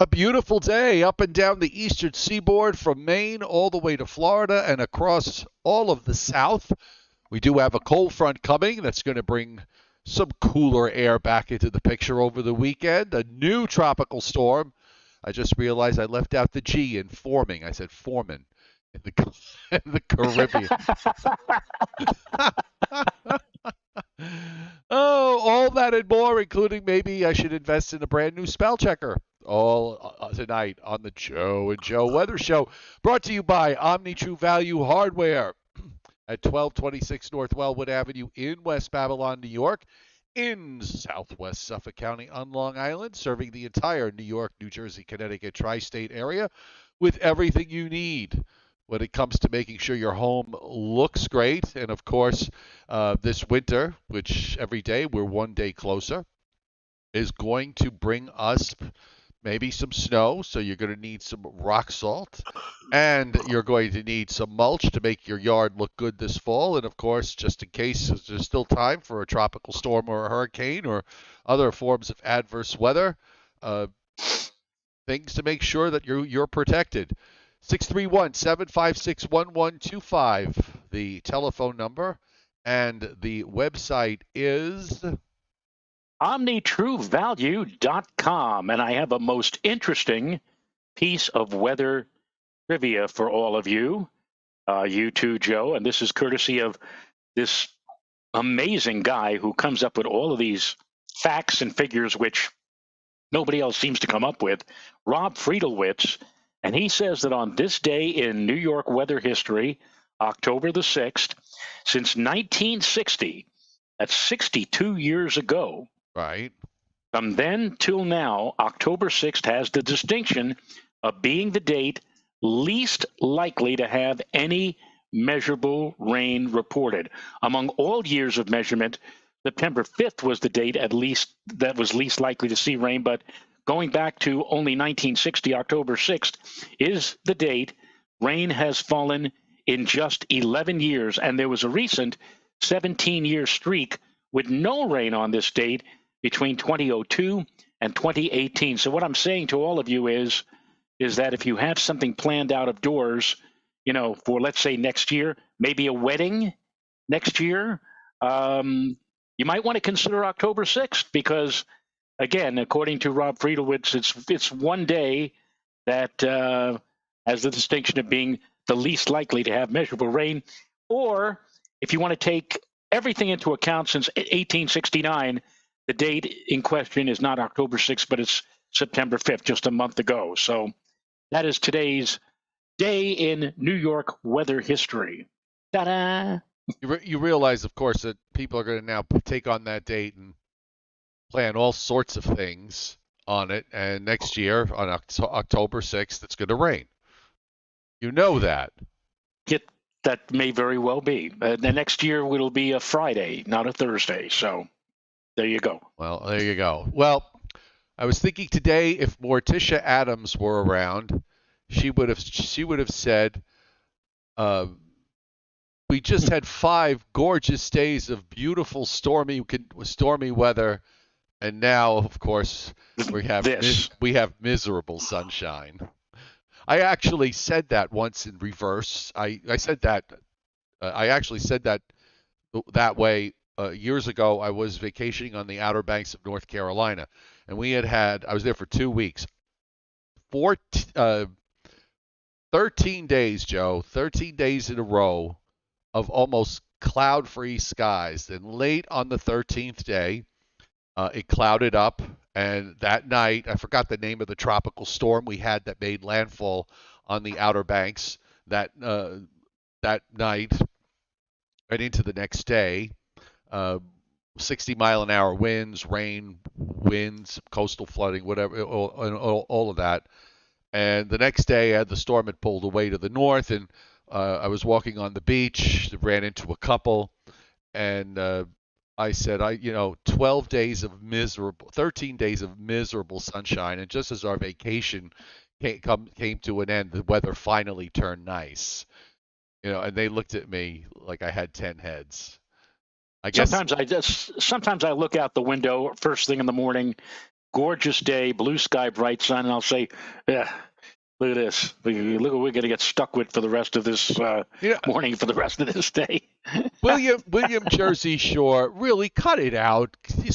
A beautiful day up and down the Eastern Seaboard from Maine all the way to Florida and across all of the South. We do have a cold front coming that's going to bring some cooler air back into the picture over the weekend. A new tropical storm. I just realized I left out the G in forming. I said foreman in the, in the Caribbean. Oh, all that and more, including maybe I should invest in a brand new spell checker. All tonight on the Joe and Joe Weather Show, brought to you by Omni True Value Hardware at 1226 North Wellwood Avenue in West Babylon, New York, in southwest Suffolk County on Long Island, serving the entire New York, New Jersey, Connecticut tri-state area with everything you need when it comes to making sure your home looks great. And of course, this winter, which every day we're one day closer, is going to bring us maybe some snow. So you're going to need some rock salt, and you're going to need some mulch to make your yard look good this fall. And of course, just in case there's still time for a tropical storm or a hurricane or other forms of adverse weather, things to make sure that you're protected. 631-756-1125, the telephone number, and the website is OmniTrueValue.com. And I have a most interesting piece of weather trivia for all of you. You too, Joe. And this is courtesy of this amazing guy who comes up with all of these facts and figures which nobody else seems to come up with, Rob Friedelwitz. And he says that on this day in New York weather history, October the 6th, since 1960, that's 62 years ago. right. From then till now, October 6th has the distinction of being the date least likely to have any measurable rain reported. Among all years of measurement, September 5th was the date at least that was least likely to see rain, but going back to only 1960, October 6th is the date rain has fallen in just 11 years, and there was a recent 17-year streak with no rain on this date between 2002 and 2018. So what I'm saying to all of you is that if you have something planned out of doors, for let's say next year, maybe a wedding next year, you might want to consider October 6th because, again, according to Rob Friedelwitz, it's one day that has the distinction of being the least likely to have measurable rain. Or if you want to take everything into account since 1869, the date in question is not October 6th, but it's September 5th, just a month ago. So that is today's day in New York weather history. Ta-da! You realize, of course, that people are going to now take on that date and plan all sorts of things on it. And next year, on October 6th, it's going to rain. You know that. That may very well be. The next year it'll be a Friday, not a Thursday. So there you go. Well, there you go. Well, I was thinking today if Morticia Adams were around, she would have said, we just had 5 gorgeous days of beautiful stormy weather, and now, of course, we have miserable sunshine. I actually said that once in reverse. I said that. I actually said that way years ago. I was vacationing on the Outer Banks of North Carolina, and I was there for 2 weeks. 13 days, Joe. 13 days in a row of almost cloud-free skies. Then late on the 13th day, it clouded up, and that night, I forgot the name of the tropical storm we had that made landfall on the Outer Banks that night and into the next day. 60-mile-an-hour winds, rain, winds, coastal flooding, whatever, all of that. And the next day, the storm had pulled away to the north, and I was walking on the beach, ran into a couple, and I said, 13 days of miserable sunshine, and just as our vacation came to an end, the weather finally turned nice. And they looked at me like I had 10 heads. I guess Sometimes I look out the window first thing in the morning, gorgeous day, blue sky, bright sun, and I'll say, yeah, look at this. Look what we're going to get stuck with for the rest of this morning, for the rest of this day. William Jersey Shore, really cut it out. He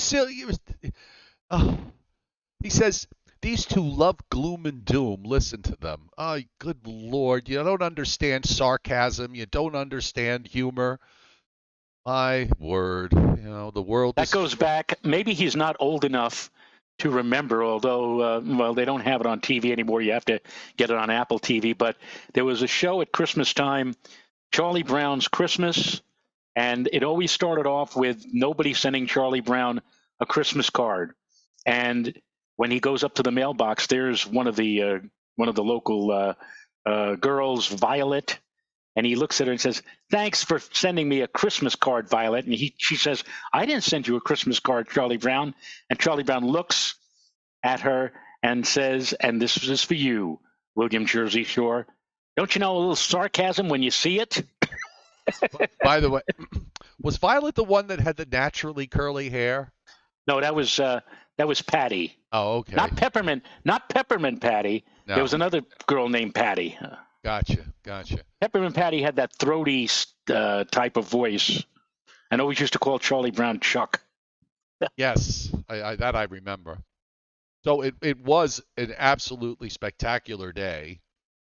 says, these two love gloom and doom. Listen to them. Oh, good Lord. You don't understand sarcasm. You don't understand humor. My word. The world That goes back. Maybe he's not old enough to remember, although, they don't have it on TV anymore. You have to get it on Apple TV. But there was a show at Christmas time, Charlie Brown's Christmas, and it always started off with nobody sending Charlie Brown a Christmas card. And when he goes up to the mailbox, there's one of the local girls, Violet, and he looks at her and says, "Thanks for sending me a Christmas card, Violet." And she says, "I didn't send you a Christmas card, Charlie Brown." And Charlie Brown looks at her and says, "And this is for you, William Jersey Shore. Don't you know a little sarcasm when you see it?" By the way, was Violet the one that had the naturally curly hair? No, that was Patty. Oh, okay. Not Peppermint Patty. No. There was another girl named Patty. Gotcha. Peppermint Patty had that throaty type of voice, and always used to call Charlie Brown Chuck. Yes, I remember. So it was an absolutely spectacular day.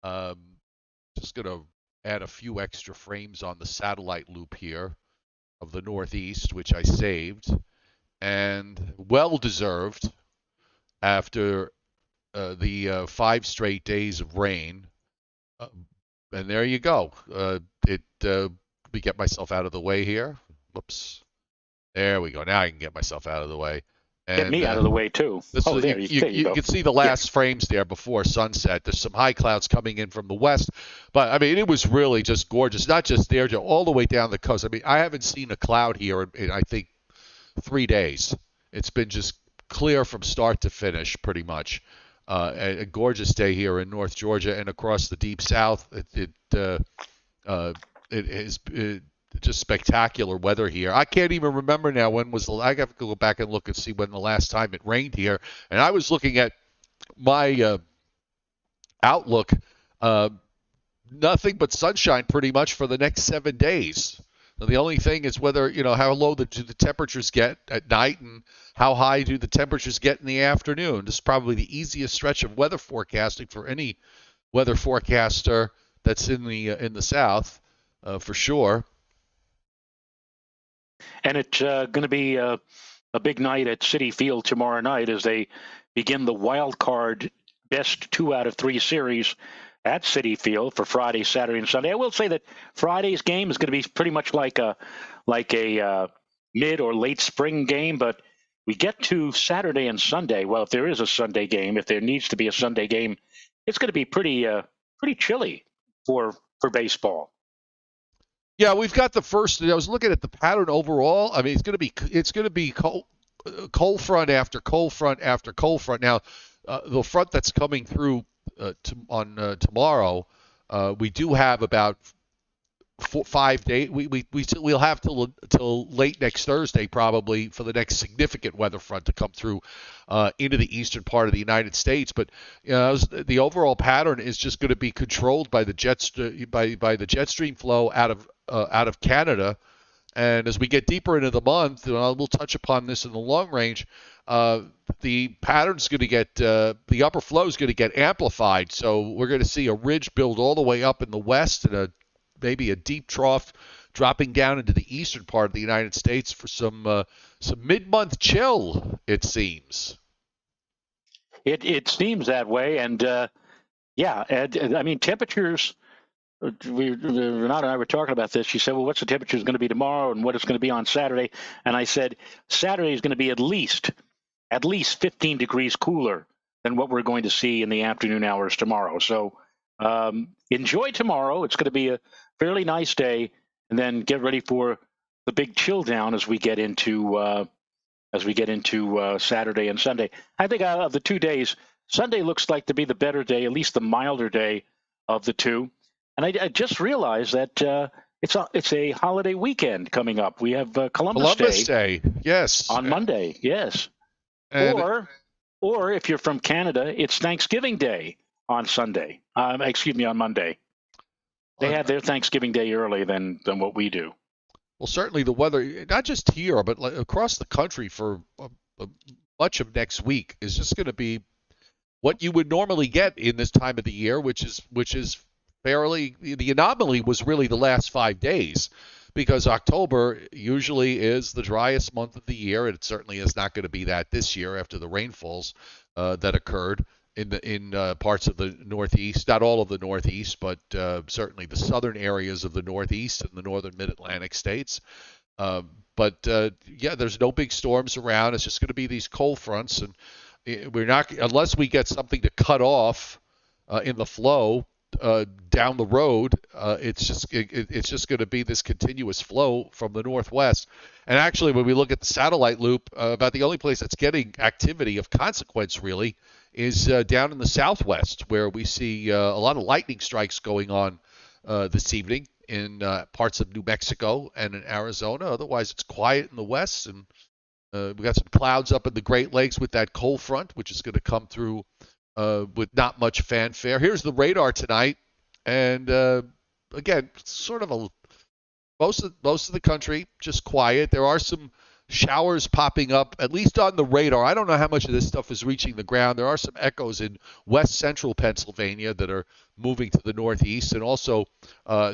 Just going to add a few extra frames on the satellite loop here of the Northeast, which I saved, and well deserved after the 5 straight days of rain. And there you go. Let me get myself out of the way here. Whoops. There we go. Now I can get myself out of the way. And, get me out of the way, too. There you can see the last frames there before sunset. There's some high clouds coming in from the west. But, I mean, it was really just gorgeous. Not just there, Joe, all the way down the coast. I mean, I haven't seen a cloud here in I think, 3 days. It's been just clear from start to finish, pretty much. A gorgeous day here in North Georgia and across the deep south. It is just spectacular weather here. I can't even remember now I have to go back and look and see when the last time it rained here. And I was looking at my outlook, nothing but sunshine pretty much for the next 7 days. So the only thing is whether, how low do the temperatures get at night and how high do the temperatures get in the afternoon. This is probably the easiest stretch of weather forecasting for any weather forecaster that's in the South, for sure. And it's going to be a big night at Citi Field tomorrow night as they begin the wild card best 2 out of 3 series at Citi Field for Friday, Saturday, and Sunday. I will say that Friday's game is going to be pretty much like a mid or late spring game, but we get to Saturday and Sunday. Well, if there is a Sunday game, if there needs to be a Sunday game, it's going to be pretty chilly for baseball. Yeah, we've got the first. I was looking at the pattern overall. I mean, it's going to be cold front after cold front after cold front. Now, the front that's coming through tomorrow, we do have about 5 days. We'll have till late next Thursday probably for the next significant weather front to come through into the eastern part of the United States. But the overall pattern is just going to be controlled by the jet stream flow out of Canada. And as we get deeper into the month, and we'll touch upon this in the long range, the pattern's going to get the upper flow is going to get amplified. So we're going to see a ridge build all the way up in the west and maybe a deep trough dropping down into the eastern part of the United States for some mid-month chill, it seems. It seems that way, and I mean temperatures. Renata and I were talking about this. She said, "Well, what's the temperature is going to be tomorrow, and what it's going to be on Saturday?" And I said, "Saturday is going to be at least 15 degrees cooler than what we're going to see in the afternoon hours tomorrow." So enjoy tomorrow. It's going to be a fairly nice day, and then get ready for the big chill down as we get into Saturday and Sunday. I think out of the 2 days, Sunday looks like to be the better day, at least the milder day of the two. And I just realized that it's a holiday weekend coming up. We have Columbus Day. Yes. On Monday, yes. And or Or if you're from Canada, it's Thanksgiving Day on Sunday. On Monday. They have their Thanksgiving Day early than what we do. Well, certainly the weather, not just here, but across the country for much of next week is just going to be what you would normally get in this time of the year, which is fairly, the anomaly was really the last 5 days, because October usually is the driest month of the year, and it certainly is not going to be that this year after the rainfalls that occurred in parts of the Northeast, not all of the Northeast, but certainly the southern areas of the Northeast and the northern Mid-Atlantic states. Yeah, there's no big storms around. It's just going to be these cold fronts, and we're not, unless we get something to cut off in the flow down the road. It's just going to be this continuous flow from the northwest. And actually, when we look at the satellite loop, about the only place that's getting activity of consequence really is down in the southwest, where we see a lot of lightning strikes going on this evening in parts of New Mexico and in Arizona. Otherwise, it's quiet in the west, and we got some clouds up in the Great Lakes with that cold front, which is going to come through with not much fanfare. Here's the radar tonight, and again, sort of most of the country just quiet. There are some showers popping up, at least on the radar. I don't know how much of this stuff is reaching the ground. There are some echoes in west central Pennsylvania that are moving to the northeast, and also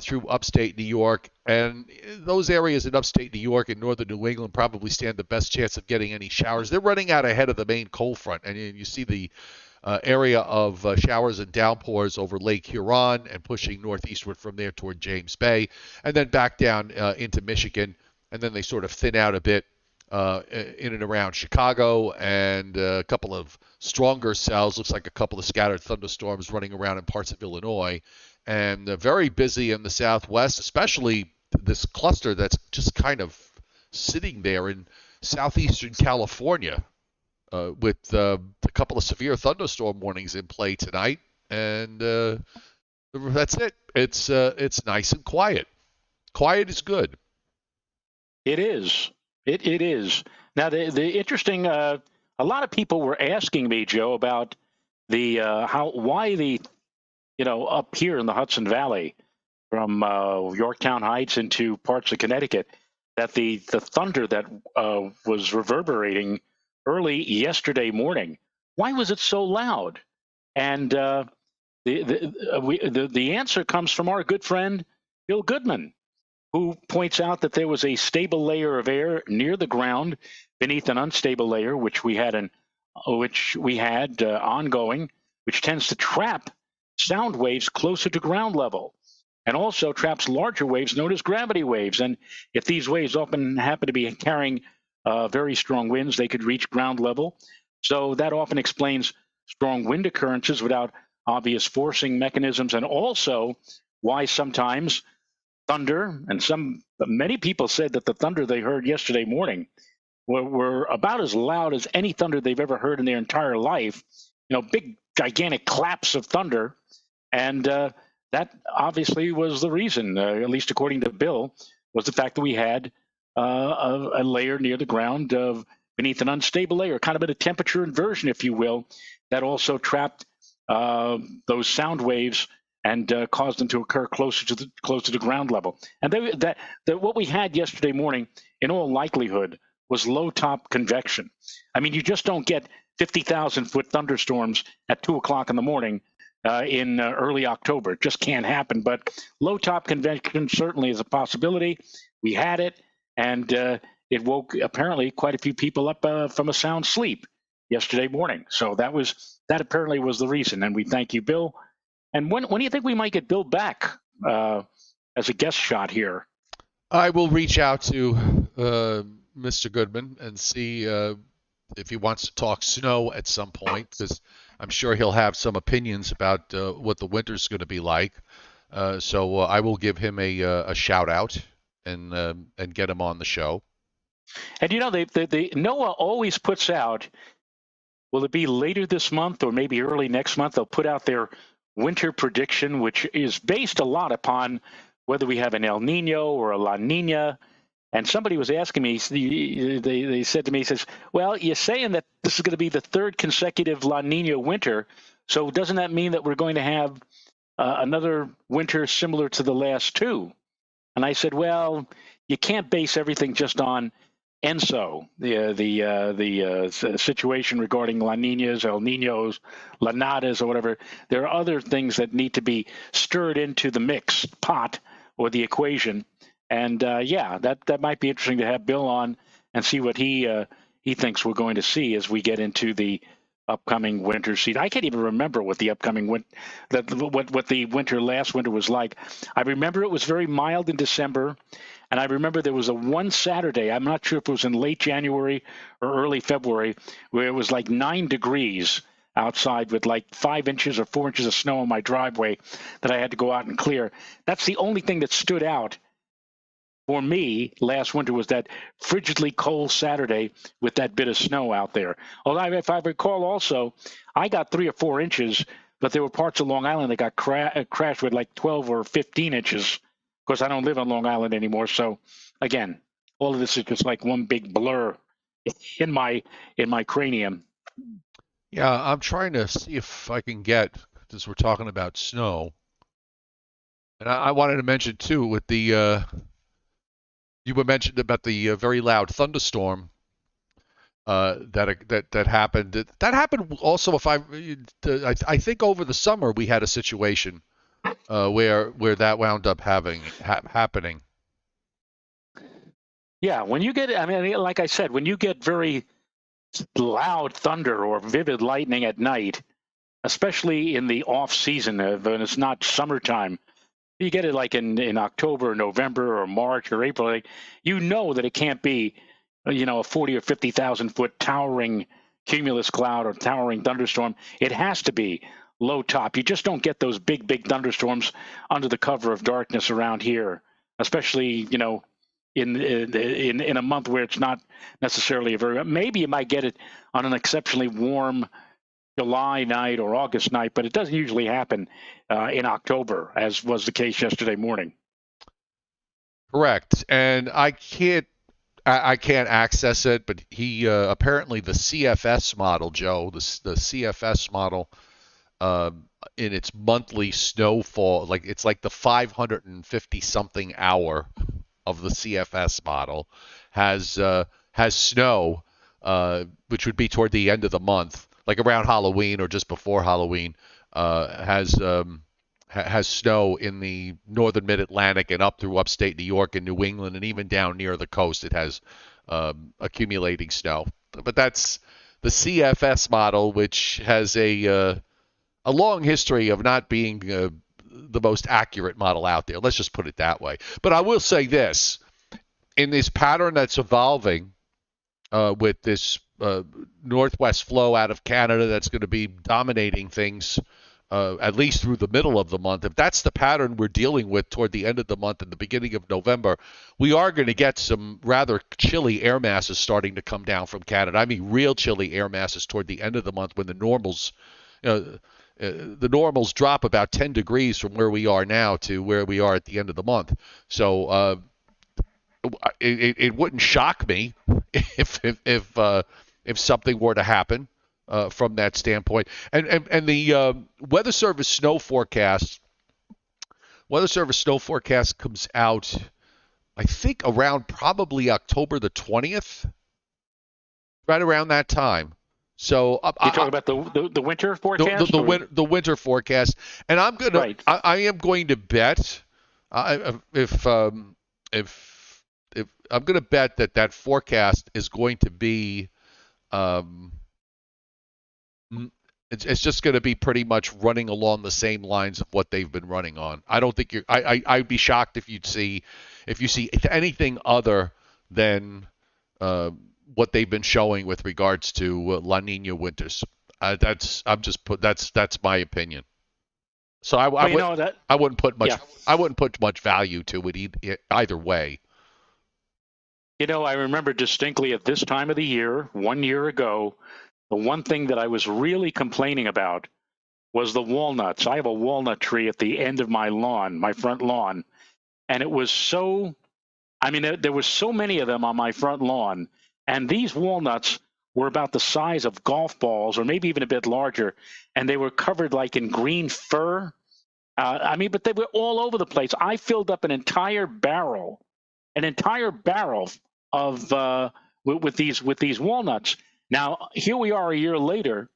through upstate New York. And those areas in upstate New York and northern New England probably stand the best chance of getting any showers. They're running out ahead of the main cold front, and you see the area of showers and downpours over Lake Huron and pushing northeastward from there toward James Bay, and then back down into Michigan, and then they sort of thin out a bit in and around Chicago, and a couple of stronger cells. Looks like a couple of scattered thunderstorms running around in parts of Illinois, and very busy in the southwest, especially this cluster that's just kind of sitting there in southeastern California with a couple of severe thunderstorm warnings in play tonight. And that's it. It's nice and quiet. Quiet is good. It is. It is. Now, the interesting, a lot of people were asking me, Joe, about the why the, up here in the Hudson Valley, from Yorktown Heights into parts of Connecticut, that the thunder that was reverberating early yesterday morning, why was it so loud? And the answer comes from our good friend Bill Goodman, who points out that there was a stable layer of air near the ground beneath an unstable layer, which we had ongoing, which tends to trap sound waves closer to ground level, and also traps larger waves known as gravity waves. And if these waves often happen to be carrying very strong winds, they could reach ground level. So that often explains strong wind occurrences without obvious forcing mechanisms, and also why sometimes thunder, and many people said that the thunder they heard yesterday morning were about as loud as any thunder they've ever heard in their entire life. Big, gigantic claps of thunder. And that obviously was the reason, at least according to Bill, was the fact that we had a layer near the ground beneath an unstable layer, kind of a temperature inversion, if you will, that also trapped those sound waves and caused them to occur closer to the ground level. And what we had yesterday morning, in all likelihood, was low-top convection. I mean, you just don't get 50,000-foot thunderstorms at 2 o'clock in the morning in early October. It just can't happen. But low-top convection certainly is a possibility. We had it, and it woke apparently quite a few people up from a sound sleep yesterday morning. So that apparently was the reason. And we thank you, Bill. And when do you think we might get Bill back as a guest shot here? I will reach out to Mr. Goodman and see if he wants to talk snow at some point, because I'm sure he'll have some opinions about what the winter's going to be like. So I will give him a shout out and get him on the show. And the NOAA always puts out, will it be later this month or maybe early next month, they'll put out their winter prediction, which is based a lot upon whether we have an El Nino or a La Nina. And somebody was asking me, they said to me, he says, well, you're saying that this is going to be the third consecutive La Nina winter. So doesn't that mean that we're going to have another winter similar to the last two? And I said, well, you can't base everything just on ENSO, the situation regarding La Ninas, El Ninos, La Nadas, or whatever. There are other things that need to be stirred into the mix pot or the equation. And yeah, that might be interesting to have Bill on and see what he thinks we're going to see as we get into the upcoming winter season. I can't even remember what the upcoming what the last winter was like. I remember it was very mild in December, and I remember there was one Saturday, I'm not sure if it was in late January or early February, where it was like 9 degrees outside with like 5 inches or 4 inches of snow on my driveway that I had to go out and clear. That's the only thing that stood out for me last winter, was that frigidly cold Saturday with that bit of snow out there. Although, if I recall also, I got 3 or 4 inches, but there were parts of Long Island that got crashed with like 12 or 15 inches. Of course, I don't live on Long Island anymore. So again, all of this is just like one big blur in my cranium. Yeah, I'm trying to see if I can get, since we're talking about snow, and I wanted to mention too with the you were mentioned about the very loud thunderstorm that happened. That happened also. I think over the summer we had a situation where that wound up happening. Yeah, when you get, I mean, like I said, when you get very loud thunder or vivid lightning at night, especially in the off season when it's not summertime, you get it like in October, November, or March or April. Like, you know that it can't be, a 40 or 50,000 foot towering cumulus cloud or towering thunderstorm. It has to be low top. You just don't get those big thunderstorms under the cover of darkness around here, especially in a month where it's not necessarily maybe you might get it on an exceptionally warm July night or August night, but it doesn't usually happen in October, as was the case yesterday morning. Correct, and I can't access it, but he apparently the CFS model, Joe, the CFS model, in its monthly snowfall, like it's like the 550 something hour of the CFS model has snow, which would be toward the end of the month, like around Halloween or just before Halloween, has snow in the northern mid-Atlantic and up through upstate New York and New England, and even down near the coast it has accumulating snow. But that's the CFS model, which has a long history of not being the most accurate model out there. Let's just put it that way. But I will say this: in this pattern that's evolving with this northwest flow out of Canada that's going to be dominating things at least through the middle of the month, if that's the pattern we're dealing with toward the end of the month and the beginning of November, we are going to get some rather chilly air masses starting to come down from Canada. I mean, real chilly air masses toward the end of the month when the normals, the normals drop about 10 degrees from where we are now to where we are at the end of the month. So it wouldn't shock me if something were to happen from that standpoint. And the Weather Service snow forecast comes out, I think, around probably October the 20th, right around that time. So you talk about the winter forecast, the winter forecast, and I'm gonna right. I am going to bet if I'm going to bet that forecast is going to be it's just going to be pretty much running along the same lines of what they've been running on. I don't think I'd be shocked if you see anything other than what they've been showing with regards to La Nina winters. That's my opinion. So I wouldn't put much value to it either way. I remember distinctly at this time of the year, 1 year ago, the one thing that I was really complaining about was the walnuts. I have a walnut tree at the end of my lawn, my front lawn, and it was so I mean, there were so many of them on my front lawn, and these walnuts were about the size of golf balls, or maybe even a bit larger, and they were covered like in green fur. I mean, but they were all over the place. I filled up an entire barrel of with these walnuts. Now here we are a year later,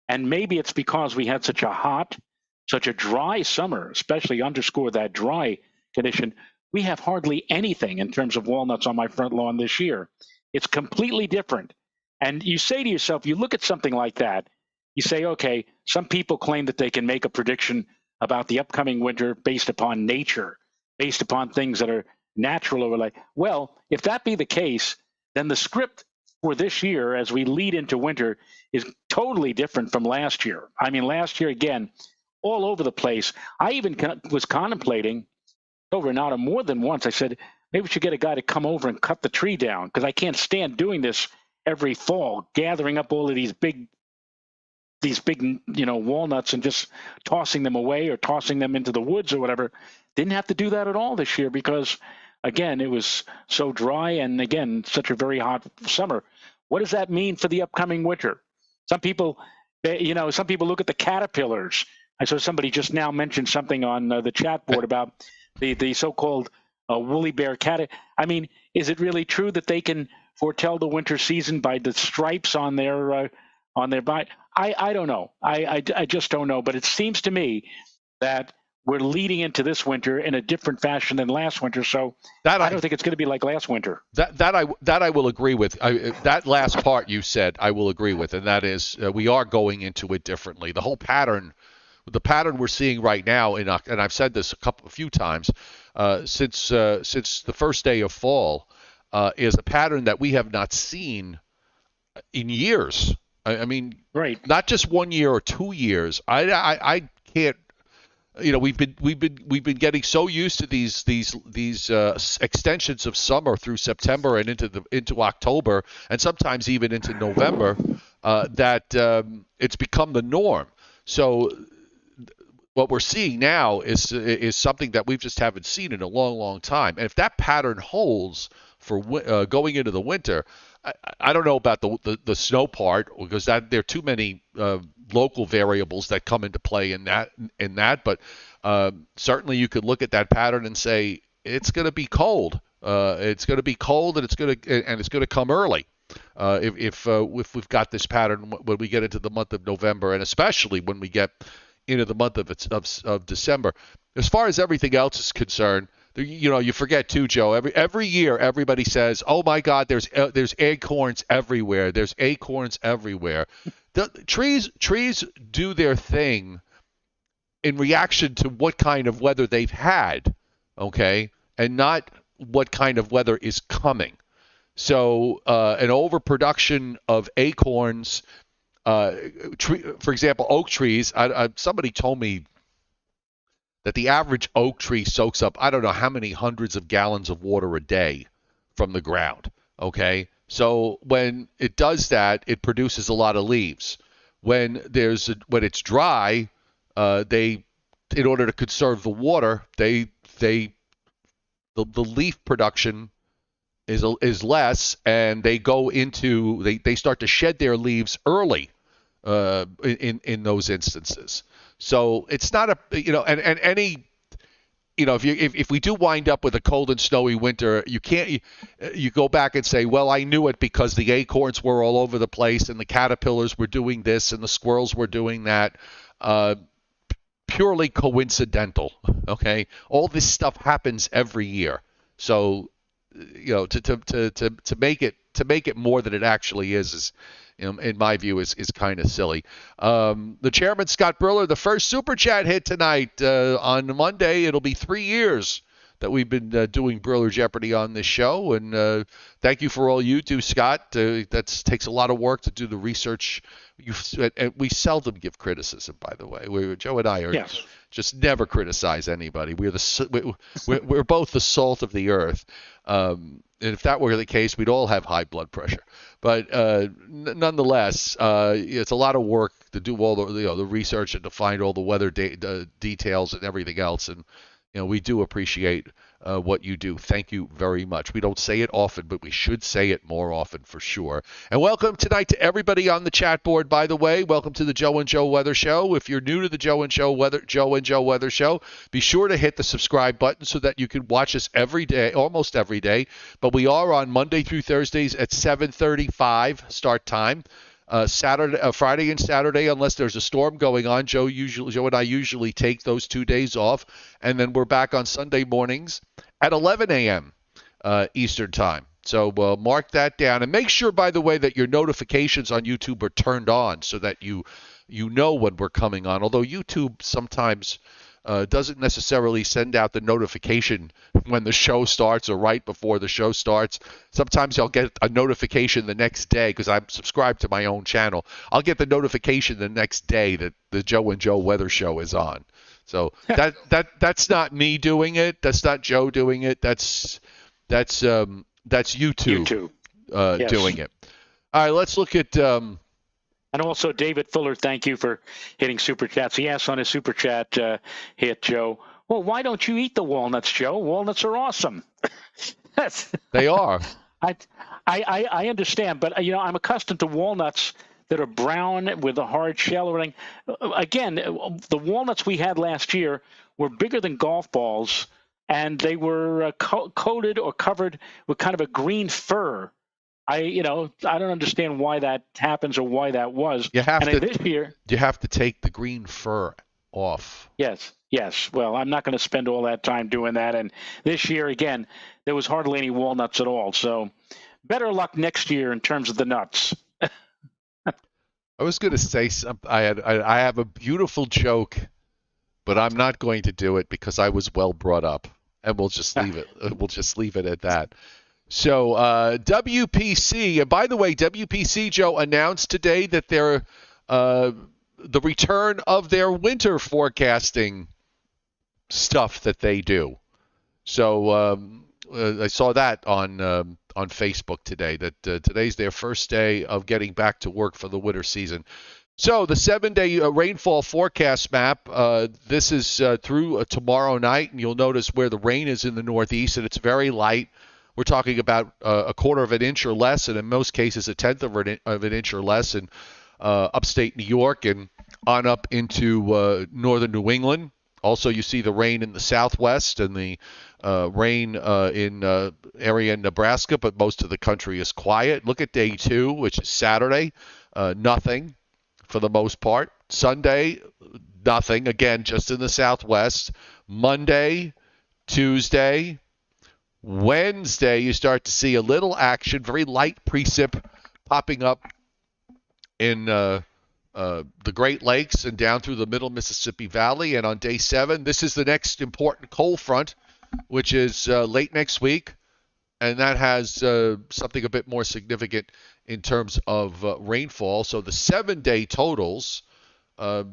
and maybe it's because we had such a dry summer, especially underscore that dry condition. We have hardly anything in terms of walnuts on my front lawn this year. It's completely different. And you say to yourself, you look at something like that, you say, okay, some people claim that they can make a prediction about the upcoming winter based upon nature, based upon things that are natural overlay. Well, if that be the case, then the script for this year as we lead into winter is totally different from last year. I mean, last year, again, all over the place. I even was contemplating over and out more than once. I said, maybe we should get a guy to come over and cut the tree down, because I can't stand doing this every fall, gathering up all of these big walnuts and just tossing them away or tossing them into the woods or whatever. Didn't have to do that at all this year because, again, it was so dry and, again, such a very hot summer. What does that mean for the upcoming winter? Some people look at the caterpillars. I saw somebody just now mention something on the chat board about the so-called woolly bear cat. I mean, is it really true that they can foretell the winter season by the stripes on their body? I don't know. I just don't know. But it seems to me that we're leading into this winter in a different fashion than last winter. So I don't think it's going to be like last winter. That I will agree with. That last part you said, I will agree with, and that is we are going into it differently. The whole pattern. The pattern we're seeing right now, and I've said this a few times, since the first day of fall, is a pattern that we have not seen in years. I mean, right? Not just 1 year or 2 years. I can't. We've been getting so used to these extensions of summer through September and into October, and sometimes even into November, that it's become the norm. So what we're seeing now is something that we just haven't seen in a long, long time. And if that pattern holds for going into the winter, I don't know about the snow part, because there are too many local variables that come into play in that. But certainly you could look at that pattern and say it's going to be cold. It's going to be cold, and it's going to come early. If we've got this pattern when we get into the month of November, and especially when we get into the month of December. As far as everything else is concerned, you forget too, Joe. Every year, everybody says, "Oh my God, there's acorns everywhere. There's acorns everywhere." The trees do their thing in reaction to what kind of weather they've had, okay, and not what kind of weather is coming. So an overproduction of acorns. For example, oak trees. Somebody told me that the average oak tree soaks up, I don't know how many hundreds of gallons of water a day from the ground. Okay, so when it does that, it produces a lot of leaves. When it's dry, in order to conserve the water, the leaf production is less, and they start to shed their leaves early in those instances. So it's not if we do wind up with a cold and snowy winter, you go back and say, well, I knew it because the acorns were all over the place and the caterpillars were doing this and the squirrels were doing that. Purely coincidental. Okay, all this stuff happens every year. So to make it more than it actually is in my view, is kind of silly. The chairman, Scott Briller, the first super chat hit tonight. On Monday, it'll be 3 years that we've been doing Briller Jeopardy on this show, and thank you for all you do, Scott. That takes a lot of work to do the research. We seldom give criticism, by the way. Joe and I are just never criticize anybody. We're both the salt of the earth. And if that were the case, we'd all have high blood pressure. But nonetheless, it's a lot of work to do all the research and to find all the weather details and everything else. And we do appreciate what you do. Thank you very much. We don't say it often, but we should say it more often for sure. And welcome tonight to everybody on the chat board, by the way. Welcome to the Joe and Joe Weather Show. If you're new to the Joe and Joe Weather Show, be sure to hit the subscribe button so that you can watch us every day, almost every day. But we are on Monday through Thursdays at 7:35 start time. Friday and Saturday, unless there's a storm going on, Joe and I usually take those 2 days off, and then we're back on Sunday mornings at 11 a.m. Eastern time. So mark that down, and make sure, by the way, that your notifications on YouTube are turned on so that you know when we're coming on. Although YouTube sometimes doesn't necessarily send out the notification when the show starts or right before the show starts. Sometimes I'll get a notification the next day because I'm subscribed to my own channel. I'll get the notification the next day that the Joe and Joe Weather Show is on. So that's not me doing it. That's not Joe doing it. That's YouTube, Yes. doing it. All right, let's look at. And also, David Fuller, thank you for hitting Super Chats. He asked on his Super Chat hit, Joe, well, why don't you eat the walnuts, Joe? Walnuts are awesome. They are. I understand, but, I'm accustomed to walnuts that are brown with a hard shell or anything. Again, the walnuts we had last year were bigger than golf balls, and they were coated or covered with kind of a green fur. I don't understand why that happens or why that was. This year, you have to take the green fur off. Yes. Well, I'm not going to spend all that time doing that. And this year, again, there was hardly any walnuts at all. So better luck next year in terms of the nuts. I was going to say something. I have a beautiful joke, but I'm not going to do it because I was well brought up, and we'll just leave it. We'll just leave it at that. So WPC, and by the way, WPC, Joe, announced today that they're the return of their winter forecasting stuff that they do. So I saw that on Facebook today, that today's their first day of getting back to work for the winter season. So the 7-day rainfall forecast map, this is through tomorrow night, and you'll notice where the rain is in the northeast, and it's very light. We're talking about a quarter of an inch or less, and in most cases a tenth of an inch or less in upstate New York and on up into northern New England. Also, you see the rain in the southwest and the rain in area in Nebraska, but most of the country is quiet. Look at day 2, which is Saturday. Nothing for the most part. Sunday, nothing. Again, just in the southwest. Monday, Tuesday, Wednesday, you start to see a little action, very light precip popping up in the Great Lakes and down through the middle Mississippi Valley. And on day 7, this is the next important cold front, which is late next week. And that has something a bit more significant in terms of rainfall. So the 7-day totals, right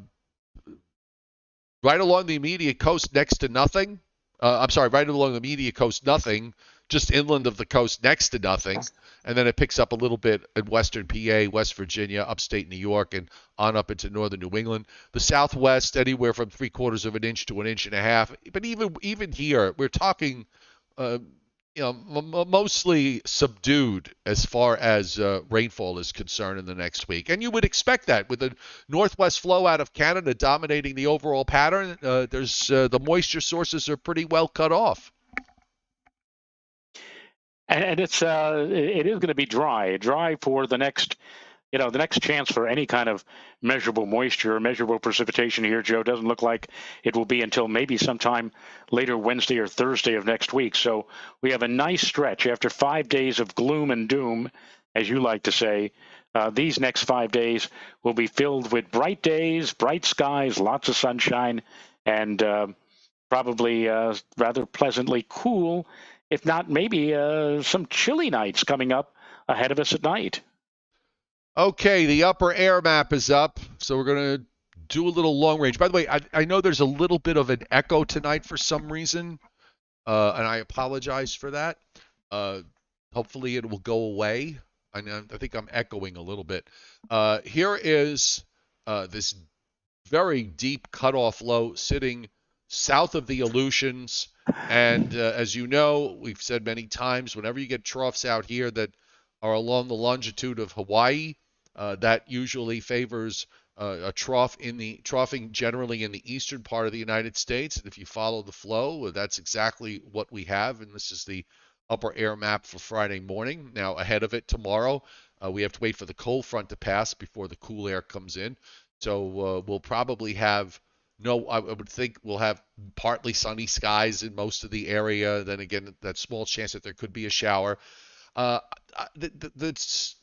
along the immediate coast, next to nothing. Right along the immediate coast, nothing. Just inland of the coast, next to nothing. And then it picks up a little bit in western PA, West Virginia, upstate New York, and on up into northern New England. The southwest, anywhere from 3/4 of an inch to 1.5 inches. But even here, we're talking, mostly subdued as far as rainfall is concerned in the next week. And you would expect that with the northwest flow out of Canada dominating the overall pattern. There's the moisture sources are pretty well cut off. And it is going to be dry for the next, the next chance for any kind of measurable moisture or measurable precipitation here, Joe, doesn't look like it will be until maybe sometime later Wednesday or Thursday of next week. So we have a nice stretch after 5 days of gloom and doom, as you like to say. These next 5 days will be filled with bright days, bright skies, lots of sunshine, and probably rather pleasantly cool, if not maybe some chilly nights coming up ahead of us at night. Okay, the upper air map is up, so we're going to do a little long range. By the way, I know there's a little bit of an echo tonight for some reason, and I apologize for that. Hopefully it will go away. I think I'm echoing a little bit. Here is this very deep cutoff low sitting south of the Aleutians. And as you know, we've said many times, whenever you get troughs out here that are along the longitude of Hawaii, that usually favors a troughing generally in the eastern part of the United States. And if you follow the flow, that's exactly what we have. And this is the upper air map for Friday morning. Now, ahead of it tomorrow, we have to wait for the cold front to pass before the cool air comes in. So we'll probably have I would think we'll have partly sunny skies in most of the area. Then again, that small chance that there could be a shower. There's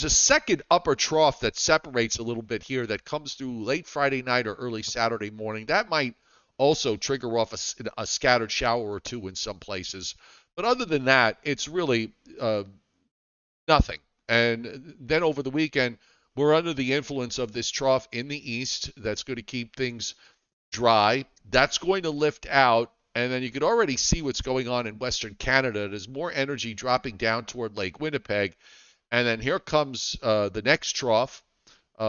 a second upper trough that separates a little bit here that comes through late Friday night or early Saturday morning. That might also trigger off a scattered shower or two in some places. But other than that, it's really nothing. And then over the weekend, we're under the influence of this trough in the east that's going to keep things dry. That's going to lift out, and then you can already see what's going on in Western Canada. There's more energy dropping down toward Lake Winnipeg. And then here comes the next trough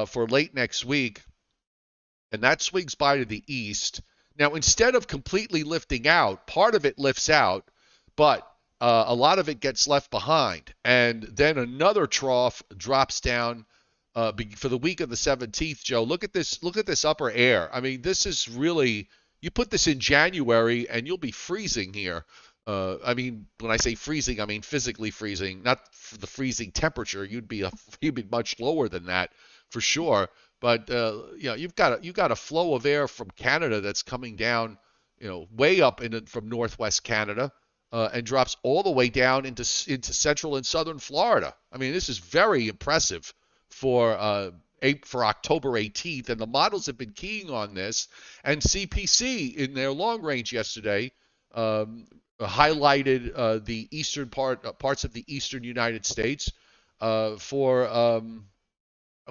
for late next week, and that swings by to the east. Now, instead of completely lifting out, part of it lifts out, but a lot of it gets left behind. And then another trough drops down for the week of the 17th, Joe. Look at this upper air. I mean, this is really, you put this in January and you'll be freezing here. I mean, when I say freezing, I mean physically freezing, not the freezing temperature. You'd be much lower than that for sure. But you've got a flow of air from Canada that's coming down, way up from northwest Canada, and drops all the way down into central and southern Florida. I mean, this is very impressive for October 18th, and the models have been keying on this. And CPC in their long range yesterday highlighted the eastern parts of the eastern United States for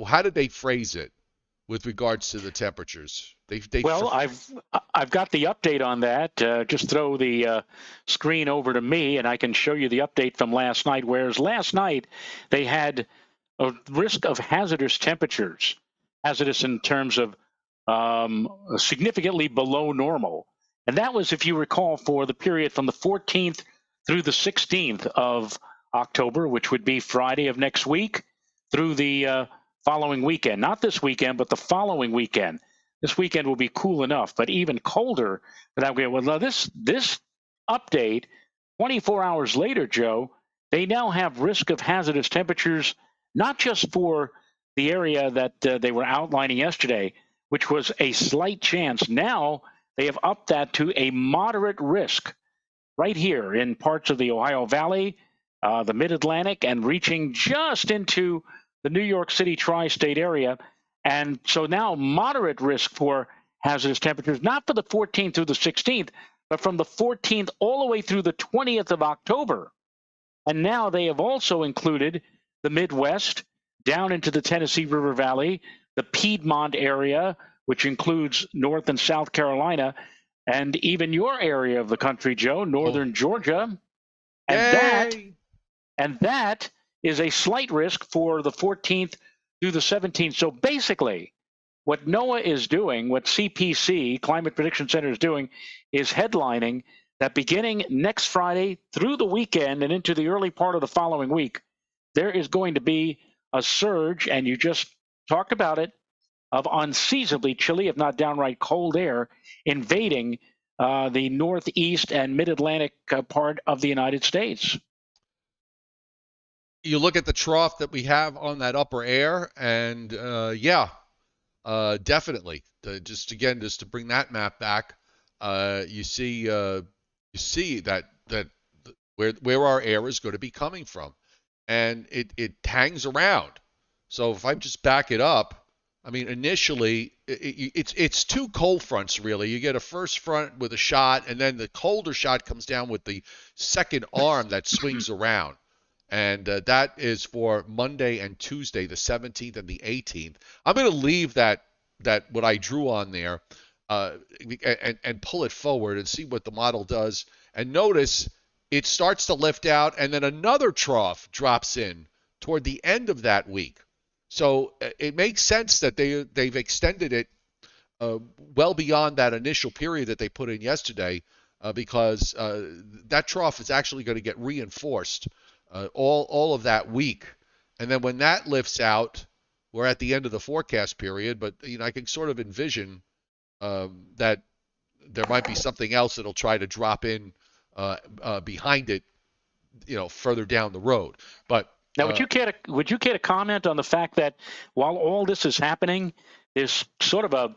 how did they phrase it with regards to the temperatures? I've got the update on that. Just throw the screen over to me, and I can show you the update from last night. Whereas last night they had a risk of hazardous temperatures, hazardous in terms of significantly below normal. And that was, if you recall, for the period from the 14th through the 16th of October, which would be Friday of next week, through the following weekend. Not this weekend, but the following weekend. This weekend will be cool enough, but even colder for that weekend. Well, now this update, 24 hours later, Joe, they now have risk of hazardous temperatures, not just for the area that they were outlining yesterday, which was a slight chance. Now they have upped that to a moderate risk right here in parts of the Ohio Valley, the Mid-Atlantic, and reaching just into the New York City tri-state area. And so now moderate risk for hazardous temperatures, not for the 14th through the 16th, but from the 14th all the way through the 20th of October. And now they have also included the Midwest, down into the Tennessee River Valley, the Piedmont area, which includes North and South Carolina, and even your area of the country, Joe, northern Georgia. And that is a slight risk for the 14th through the 17th. So basically, what NOAA is doing, what CPC, Climate Prediction Center, is doing, is headlining that beginning next Friday through the weekend and into the early part of the following week, there is going to be a surge, and you just talked about it, of unseasonably chilly, if not downright cold air, invading the northeast and mid-Atlantic part of the United States. You look at the trough that we have on that upper air, and definitely. Just to bring that map back, you see that where our air is going to be coming from, and it hangs around. So if I just back it up, I mean, initially it's two cold fronts really. You get a first front with a shot, and then the colder shot comes down with the second arm that swings around. And that is for Monday and Tuesday, the 17th and the 18th. I'm going to leave that what I drew on there and pull it forward and see what the model does. And notice it starts to lift out, and then another trough drops in toward the end of that week. So it makes sense that they've extended it well beyond that initial period that they put in yesterday, because that trough is actually going to get reinforced all of that week, and then when that lifts out, we're at the end of the forecast period. But I can sort of envision that there might be something else that'll try to drop in behind it, further down the road. But now, would you care to comment on the fact that while all this is happening, there's sort of a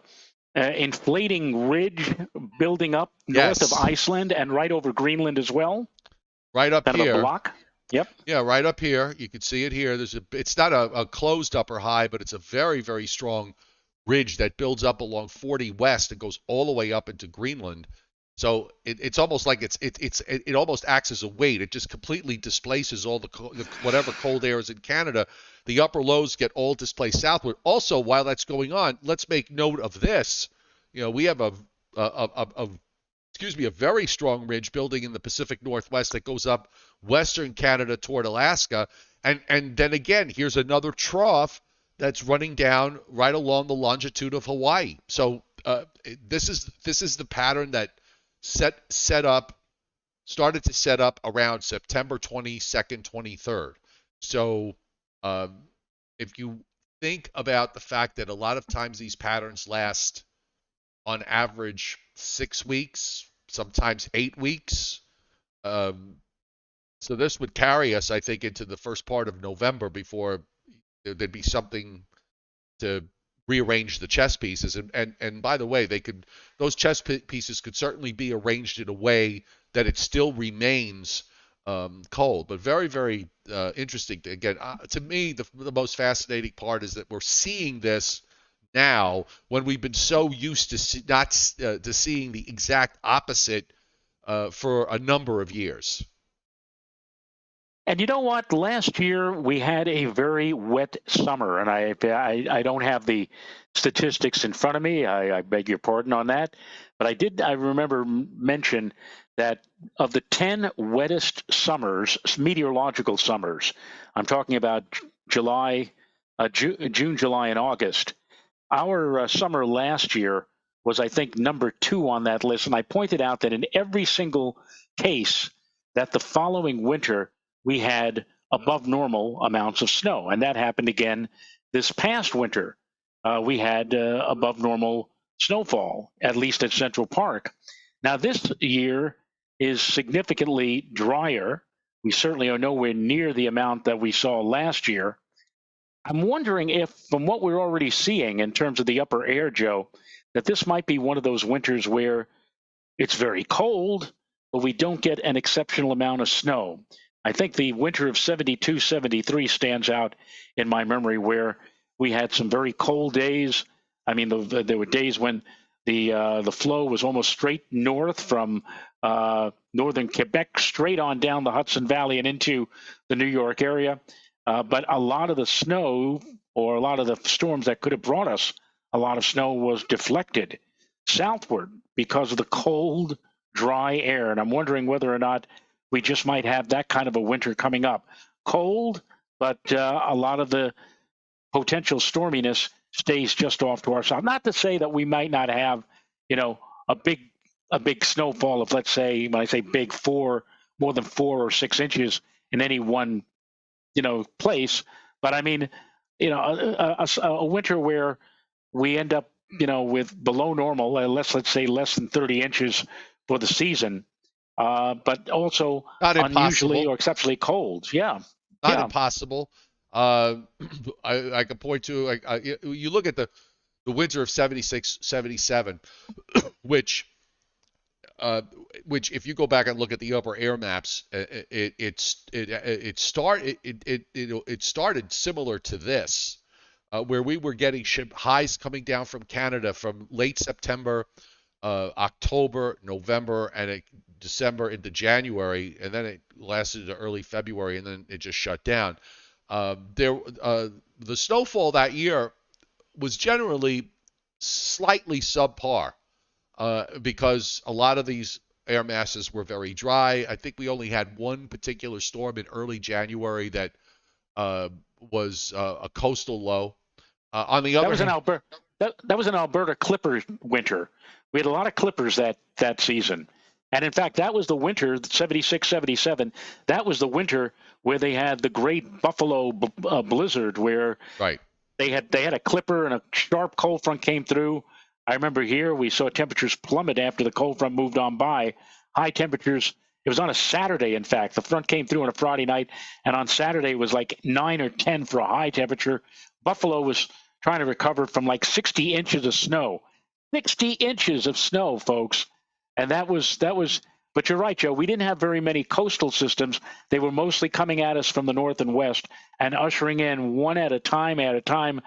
inflating ridge building up north of Iceland and right over Greenland as well? Right up kind here. Of a block. Yep. Yeah, right up here. You can see it here. It's not a closed upper high, but it's a very, very strong ridge that builds up along 40 west and goes all the way up into Greenland. So it's almost like it almost acts as a weight. It just completely displaces all the whatever cold air is in Canada. The upper lows get all displaced southward. Also, while that's going on, let's make note of this. We have a very strong ridge building in the Pacific Northwest that goes up western Canada toward Alaska, and then again, here's another trough that's running down right along the longitude of Hawaii. So this is the pattern that started to set up around September 22nd, 23rd. So if you think about the fact that a lot of times these patterns last on average 6 weeks, sometimes 8 weeks. So this would carry us, I think, into the first part of November before there'd be something to rearrange the chess pieces. And by the way, those chess pieces could certainly be arranged in a way that it still remains cold. But very, very interesting. Again, to me, the most fascinating part is that we're seeing this now when we've been so used to seeing the exact opposite for a number of years. And you know what? Last year we had a very wet summer, and I don't have the statistics in front of me. I beg your pardon on that, but I remember mention that of the 10 wettest summers, meteorological summers, I'm talking about June, July, and August. Our summer last year was, I think, number 2 on that list, and I pointed out that in every single case that the following winter we had above normal amounts of snow, and that happened again this past winter. We had above normal snowfall, at least at Central Park. Now, this year is significantly drier. We certainly are nowhere near the amount that we saw last year. I'm wondering if, from what we're already seeing in terms of the upper air, Joe, that this might be one of those winters where it's very cold, but we don't get an exceptional amount of snow. I think the winter of 72, 73 stands out in my memory, where we had some very cold days. I mean, there were days when the flow was almost straight north from northern Quebec, straight on down the Hudson Valley and into the New York area. But a lot of the snow, or a lot of the storms that could have brought us a lot of snow, was deflected southward because of the cold, dry air. And I'm wondering whether or not we just might have that kind of a winter coming up. Cold, but a lot of the potential storminess stays just off to our south. Not to say that we might not have, a big snowfall of, let's say, when I say big, more than 4 or 6 inches in any one, place. But I mean, a winter where we end up, with below normal, let's say less than 30 inches for the season. But also not unusually or exceptionally cold. Yeah. Not impossible. I could point to, you look at the winter of 76, 77, which if you go back and look at the upper air maps, it started similar to this, where we were getting highs coming down from Canada from late September, October, November, and December into January, and then it lasted into early February, and then it just shut down. The snowfall that year was generally slightly subpar, because a lot of these air masses were very dry. I think we only had one particular storm in early January that was a coastal low. On the other hand, that was an Alberta Clipper winter. We had a lot of clippers that season. And in fact, that was the winter, 76, 77. That was the winter where they had the great Buffalo blizzard, where Right. they had a clipper and a sharp cold front came through. I remember here we saw temperatures plummet after the cold front moved on by. High temperatures. It was on a Saturday, in fact. The front came through on a Friday night, and on Saturday it was like 9 or 10 for a high temperature. Buffalo was trying to recover from like 60 inches of snow. 60 inches of snow, folks. And that was, but you're right, Joe. We didn't have very many coastal systems. They were mostly coming at us from the north and west and ushering in one at a time,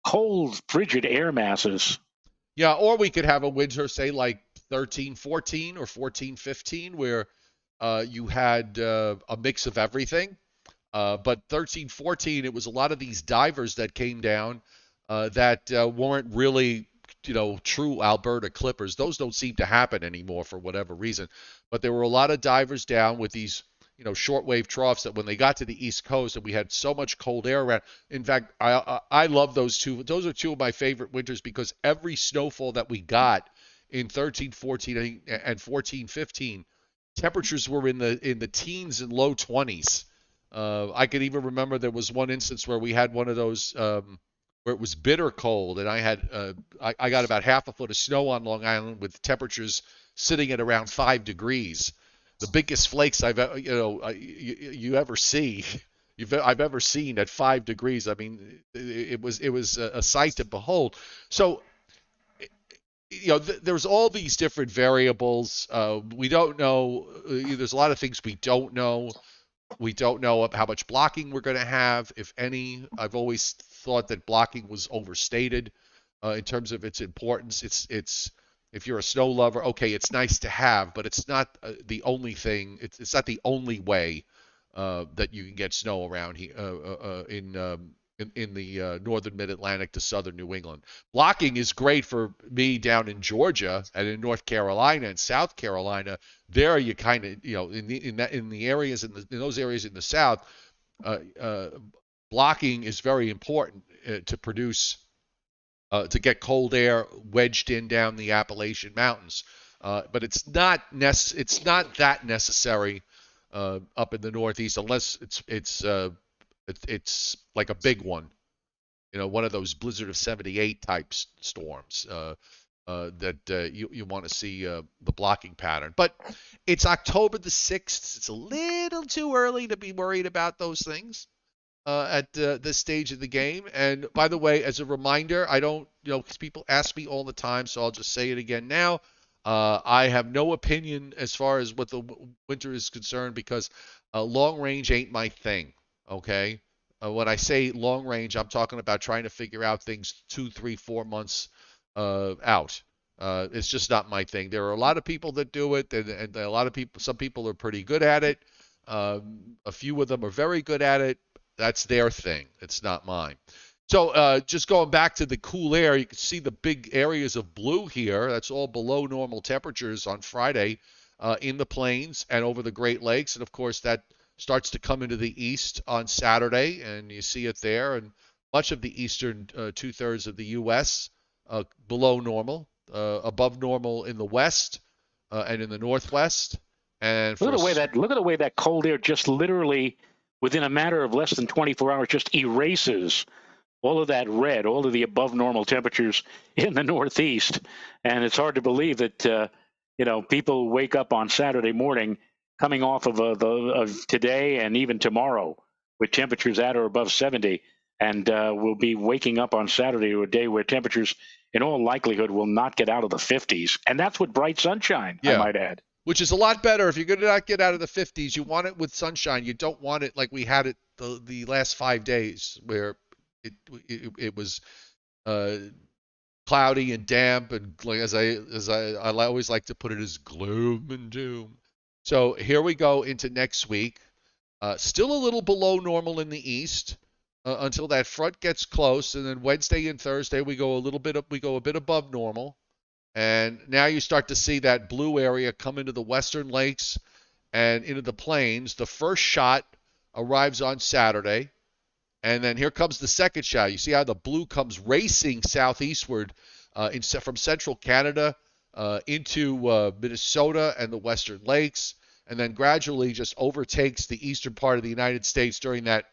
cold, frigid air masses. Yeah, or we could have a winter, say, like 13-14 or 14-15, where you had a mix of everything. But 13-14, it was a lot of these divers that came down that weren't really, true Alberta clippers. Those don't seem to happen anymore for whatever reason. But there were a lot of divers down with these, shortwave troughs that when they got to the East Coast and we had so much cold air around. In fact, I love those two. Those are two of my favorite winters because every snowfall that we got in 13-14 and 14-15, temperatures were in the teens and low 20s. I can even remember there was one instance where we had one of those where it was bitter cold, and I got about half a foot of snow on Long Island with temperatures sitting at around 5 degrees. The biggest flakes I've you ever see. I've ever seen at 5 degrees. I mean, it was a sight to behold. So, there's all these different variables. We don't know. There's a lot of things we don't know. We don't know how much blocking we're going to have, if any. I've always thought that blocking was overstated in terms of its importance. It's if you're a snow lover, okay, it's nice to have, but it's not the only thing. It's not the only way that you can get snow around here in the northern Mid-Atlantic to southern New England. Blocking is great for me down in Georgia and in North Carolina and South Carolina. There you kind of, in the areas in those areas in the South, blocking is very important to produce to get cold air wedged in down the Appalachian Mountains. But it's not that necessary up in the Northeast unless it's like a big one, one of those blizzard of 78 type storms that you want to see the blocking pattern. But it's October the 6th. It's a little too early to be worried about those things at this stage of the game. And by the way, as a reminder, I don't, because people ask me all the time, so I'll just say it again now. I have no opinion as far as what the winter is concerned because long range ain't my thing. Okay. When I say long range, I'm talking about trying to figure out things 2, 3, 4 months out. It's just not my thing. There are a lot of people that do it, and a lot of people. Some people are pretty good at it. A few of them are very good at it. That's their thing. It's not mine. So just going back to the cool air, you can see the big areas of blue here. That's all below normal temperatures on Friday in the plains and over the Great Lakes, and of course that starts to come into the east on Saturday, and you see it there. And much of the eastern two-thirds of the U.S. Below normal, above normal in the west and in the northwest. And look at the way that cold air just literally, within a matter of less than 24 hours, just erases all of that red, all of the above normal temperatures in the Northeast. And it's hard to believe that people wake up on Saturday morning coming off of today and even tomorrow with temperatures at or above 70, and we'll be waking up on Saturday to a day where temperatures in all likelihood will not get out of the 50s. And that's with bright sunshine, I might add. Which is a lot better. If you're going to not get out of the 50s, you want it with sunshine. You don't want it like we had it the last 5 days where it was cloudy and damp, and as I always like to put it, as gloom and doom. So here we go into next week. Still a little below normal in the east until that front gets close, and then Wednesday and Thursday we go a bit above normal, and now you start to see that blue area come into the western lakes and into the plains. The first shot arrives on Saturday, And then here comes the second shower. You see how the blue comes racing southeastward from central Canada into Minnesota and the Western Lakes, and then gradually just overtakes the eastern part of the United States during that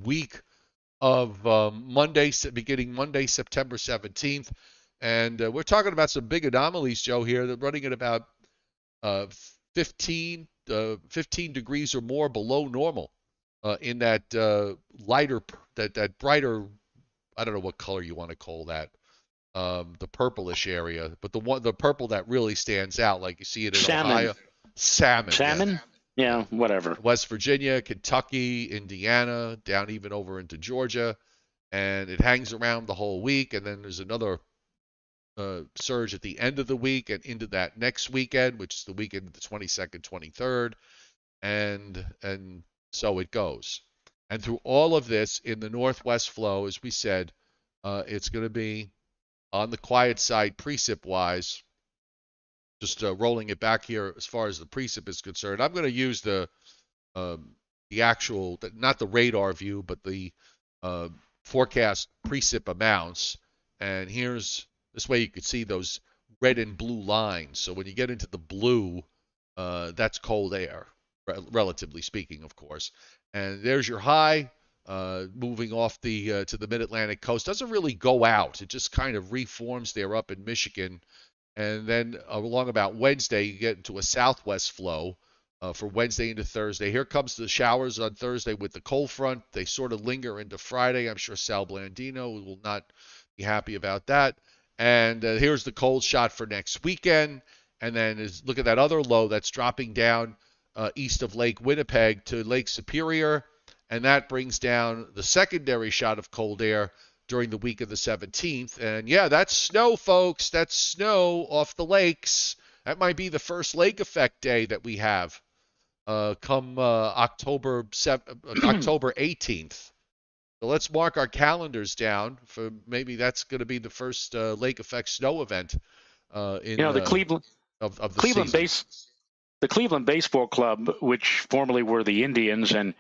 week of beginning Monday, September 17th. And we're talking about some big anomalies, Joe, here. They're running at about 15 degrees or more below normal in that lighter, that brighter, I don't know what color you want to call that, the purplish area, but the purple that really stands out, like you see it in Ohio. Salmon. Yeah, whatever. West Virginia, Kentucky, Indiana, down even over into Georgia, and it hangs around the whole week, and then there's another surge at the end of the week and into that next weekend, which is the weekend of the 22nd, 23rd, and so it goes. And through all of this, in the northwest flow, as we said, it's going to be on the quiet side precip-wise. Just rolling it back here as far as the precip is concerned. I'm going to use the actual, not the radar view, but the forecast precip amounts. And this way you could see those red and blue lines. So when you get into the blue, that's cold air, relatively speaking, of course. And there's your high moving off to the mid-Atlantic coast. Doesn't really go out. It just kind of reforms there up in Michigan. And then along about Wednesday, you get into a southwest flow for Wednesday into Thursday. Here comes the showers on Thursday with the cold front. They sort of linger into Friday. I'm sure Sal Blandino will not be happy about that. And here's the cold shot for next weekend. And then look at that other low that's dropping down east of Lake Winnipeg to Lake Superior. And that brings down the secondary shot of cold air during the week of the 17th. And yeah, that's snow, folks. That's snow off the lakes. That might be the first lake effect day that we have come October 18th. So let's mark our calendars down for maybe that's going to be the first lake effect snow event the Cleveland of the Cleveland season. The Cleveland Baseball Club, which formerly were the Indians, and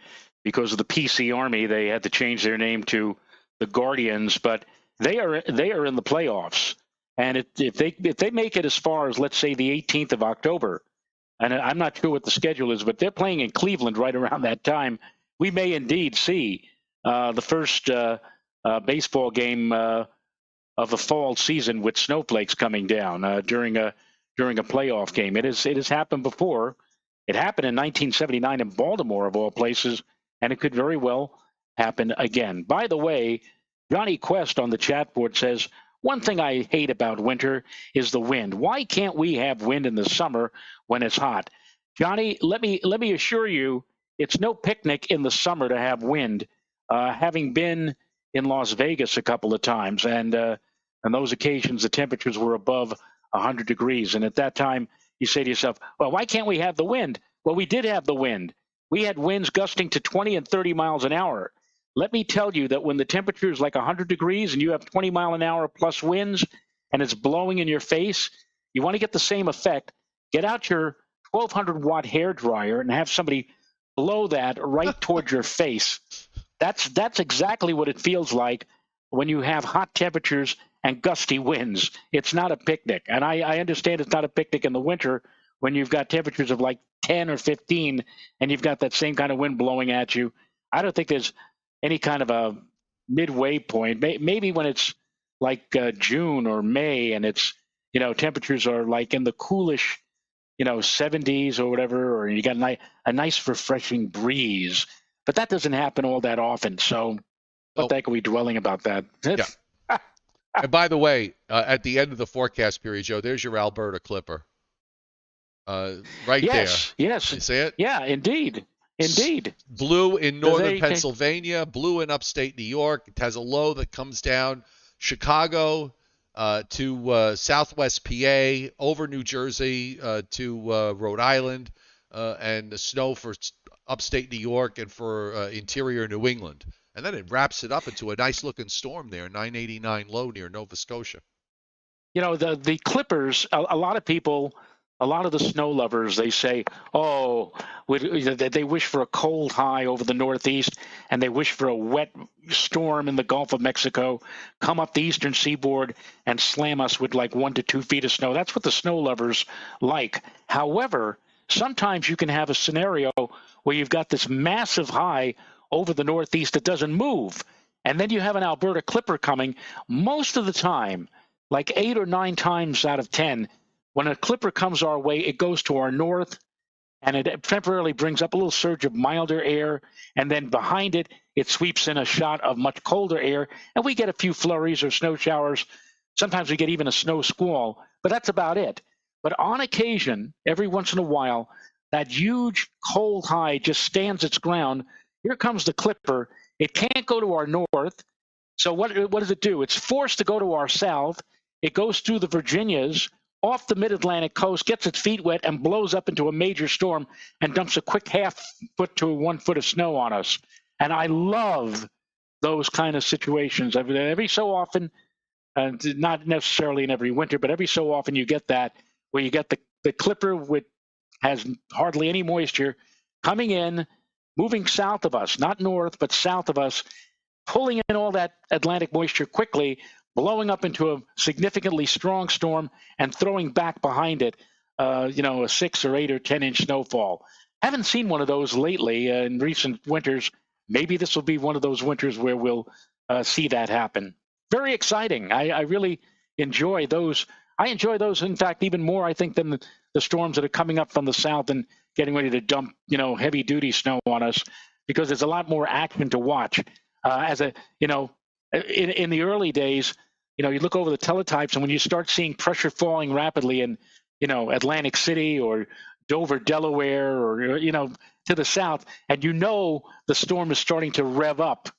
because of the PC Army, they had to change their name to the Guardians, but they are in the playoffs, and if they make it as far as, let's say, the 18th of October, and I'm not sure what the schedule is, but they're playing in Cleveland right around that time, we may indeed see the first baseball game of the fall season with snowflakes coming down during a playoff game. It has happened before. It happened in 1979 in Baltimore, of all places, and it could very well happen again. By the way, Johnny Quest on the chat board says, one thing I hate about winter is the wind. Why can't we have wind in the summer when it's hot? Johnny, let me assure you, it's no picnic in the summer to have wind. Having been in Las Vegas a couple of times, and on those occasions the temperatures were above 100 degrees. And at that time, you say to yourself, well, why can't we have the wind? Well, we did have the wind. We had winds gusting to 20 and 30 miles an hour. Let me tell you that when the temperature is like 100 degrees and you have 20 mile an hour plus winds and it's blowing in your face, you want to get the same effect, get out your 1,200 watt hair dryer and have somebody blow that right towards your face. That's exactly what it feels like when you have hot temperatures and gusty winds. It's not a picnic. And I understand it's not a picnic in the winter when you've got temperatures of like 10 or 15 and you've got that same kind of wind blowing at you. I don't think there's any kind of a midway point. Maybe when it's like June or May and it's, temperatures are like in the coolish, 70s or whatever, or you got a nice refreshing breeze. But that doesn't happen all that often. So what the heck are we dwelling about that? Yeah. And by the way, at the end of the forecast period, Joe, there's your Alberta Clipper. Right there. Yes. You see it? Yeah, indeed. Blue in northern Pennsylvania, blue in upstate New York. It has a low that comes down Chicago to southwest PA, over New Jersey to Rhode Island, and the snow for upstate New York and for interior New England. And then it wraps it up into a nice-looking storm there, 989 low near Nova Scotia. The Clippers, a lot of people a lot of the snow lovers, they say, oh, they wish for a cold high over the Northeast, and they wish for a wet storm in the Gulf of Mexico, come up the Eastern Seaboard and slam us with like 1 to 2 feet of snow. That's what the snow lovers like. However, sometimes you can have a scenario where you've got this massive high over the Northeast that doesn't move, and then you have an Alberta clipper coming. Most of the time, like 8 or 9 times out of 10, when a clipper comes our way, it goes to our north, and it temporarily brings up a little surge of milder air, and then behind it, it sweeps in a shot of much colder air, and we get a few flurries or snow showers. Sometimes we get even a snow squall, but that's about it. But on occasion, every once in a while, that huge cold high just stands its ground. Here comes the clipper. It can't go to our north. So what does it do? It's forced to go to our south. It goes through the Virginias, off the mid-Atlantic coast, gets its feet wet, and blows up into a major storm and dumps a quick 1/2 foot to 1 foot of snow on us. And I love those kind of situations. Every so often, not necessarily in every winter, but every so often you get that, where you get the clipper, which has hardly any moisture, coming in, moving south of us, not north, but south of us, pulling in all that Atlantic moisture quickly, blowing up into a significantly strong storm, and throwing back behind it, a 6 or 8 or 10-inch snowfall. Haven't seen one of those lately in recent winters. Maybe this will be one of those winters where we'll see that happen. Very exciting. I really enjoy those. I enjoy those, in fact, even more, I think, than the storms that are coming up from the south and getting ready to dump, heavy-duty snow on us, because there's a lot more action to watch. In the early days, you look over the teletypes, and when you start seeing pressure falling rapidly in, Atlantic City or Dover, Delaware, or, to the south, and the storm is starting to rev up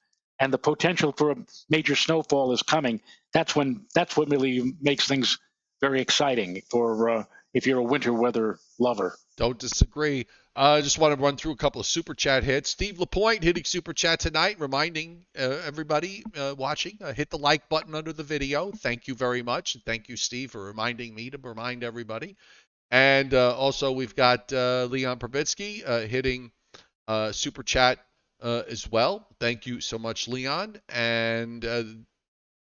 and the potential for a major snowfall is coming, that's what really makes things very exciting for if you're a winter weather lover. Don't disagree. I just want to run through a couple of Super Chat hits. Steve LaPointe hitting Super Chat tonight, reminding everybody watching, hit the like button under the video. Thank you very much. And thank you, Steve, for reminding me to remind everybody. And also we've got Leon Probitsky hitting Super Chat as well. Thank you so much, Leon. And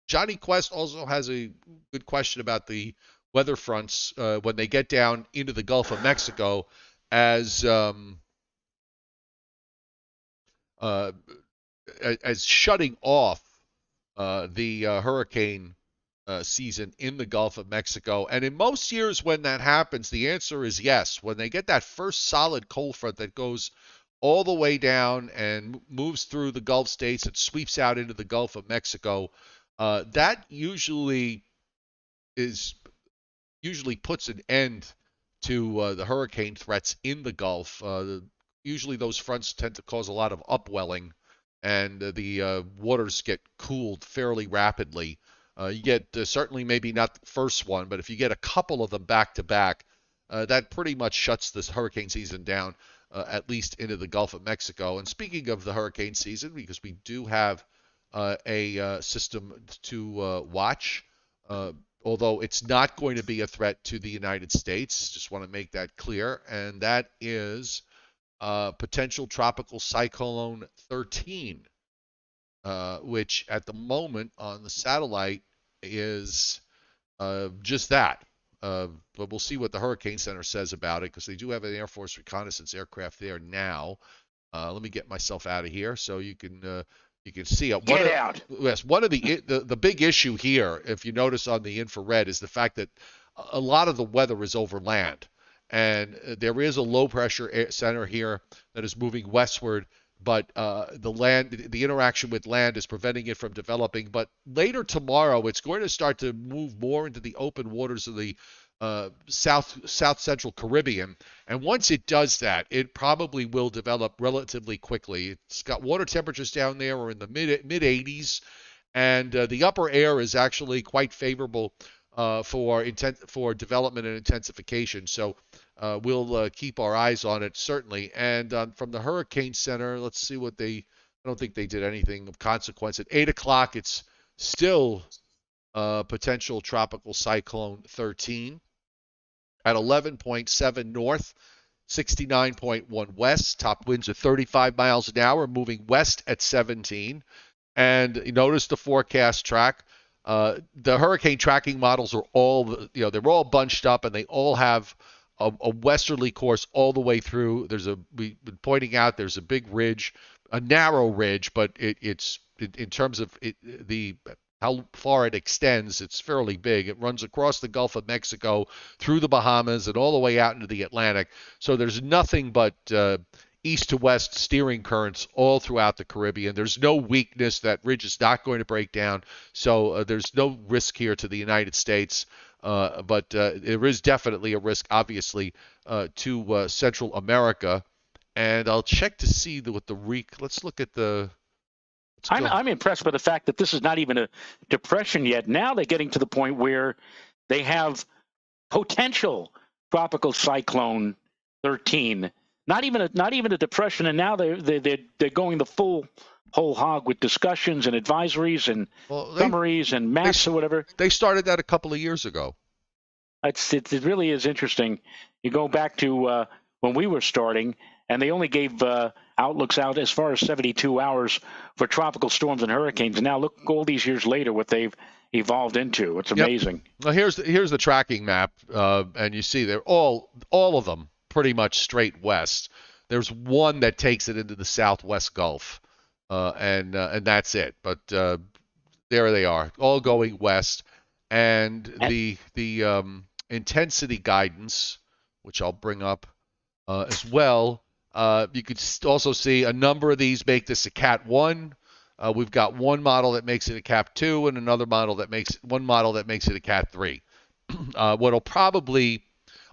Johnny Quest also has a good question about the weather fronts when they get down into the Gulf of Mexico as shutting off the hurricane season in the Gulf of Mexico. And in most years when that happens, the answer is yes. When they get that first solid cold front that goes all the way down and moves through the Gulf states and sweeps out into the Gulf of Mexico, that usually puts an end to the hurricane threats in the Gulf. Usually those fronts tend to cause a lot of upwelling, and the waters get cooled fairly rapidly. You get certainly maybe not the first one, but if you get a couple of them back to back, that pretty much shuts this hurricane season down, at least into the Gulf of Mexico. And speaking of the hurricane season, because we do have a system to watch, although it's not going to be a threat to the United States. Just want to make that clear. And that is potential tropical cyclone 13, which at the moment on the satellite is just that. But we'll see what the Hurricane Center says about it, because they do have an Air Force reconnaissance aircraft there now. Let me get myself out of here so you can see it. Get out. Yes, one of the big issue here, if you notice on the infrared, is the fact that a lot of the weather is over land, and there is a low pressure center here that is moving westward, but the interaction with land is preventing it from developing. But later tomorrow, it's going to start to move more into the open waters of the south central Caribbean, and once it does that, it probably will develop relatively quickly. It's got water temperatures down there are in the mid 80s, and the upper air is actually quite favorable for development and intensification. So we'll keep our eyes on it certainly. And from the Hurricane Center, let's see what I don't think they did anything of consequence. At 8 o'clock, it's still potential tropical cyclone 13. at 11.7 north, 69.1 west. Top winds are 35 miles an hour, moving west at 17. And you notice the forecast track. The hurricane tracking models are all, they're all bunched up, and they all have a westerly course all the way through. We've been pointing out there's a big ridge, a narrow ridge, but it's in terms of how far it extends, it's fairly big. It runs across the Gulf of Mexico, through the Bahamas, and all the way out into the Atlantic. So there's nothing but east to west steering currents all throughout the Caribbean. There's no weakness. That ridge is not going to break down. So there's no risk here to the United States. But there is definitely a risk, obviously, to Central America. And I'll check to see what let's look at the. I'm impressed by the fact that this is not even a depression yet. Now they're getting to the point where they have potential tropical cyclone 13. Not even a depression, and now they're going the whole hog with discussions and advisories and summaries and maps or whatever. They started that a couple of years ago. It really is interesting. You go back to when we were starting, and they only gave outlooks out as far as 72 hours for tropical storms and hurricanes. And now look all these years later what they've evolved into. It's amazing. Yep. Well, here's the tracking map, and you see they're all of them pretty much straight west. There's one that takes it into the southwest Gulf, and that's it. But there they are, all going west. And the intensity guidance, which I'll bring up as well. You could also see a number of these make this a Cat 1. We've got one model that makes it a Cat 2, and another model that makes it a Cat 3. What'll probably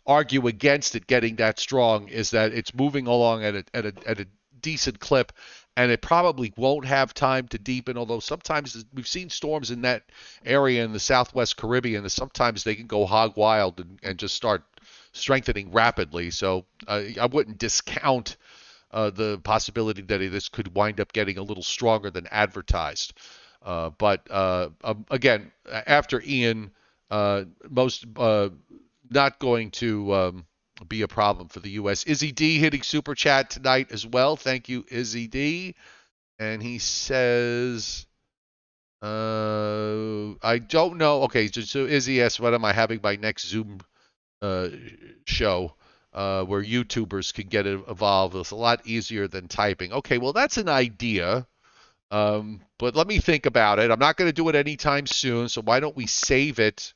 argue against it getting that strong is that it's moving along at a decent clip, and it probably won't have time to deepen, although sometimes we've seen storms in that area in the southwest Caribbean, and sometimes they can go hog wild and just start strengthening rapidly. So I wouldn't discount the possibility that this could wind up getting a little stronger than advertised. But again, after Ian, not going to be a problem for the U.S. Izzy D hitting Super Chat tonight as well. Thank you, Izzy D. And he says, I don't know. Okay, so Izzy asks, what am I having my next Zoom show where YouTubers can get involved? It's a lot easier than typing. Okay, well, that's an idea. But let me think about it. I'm not going to do it anytime soon, so why don't we save it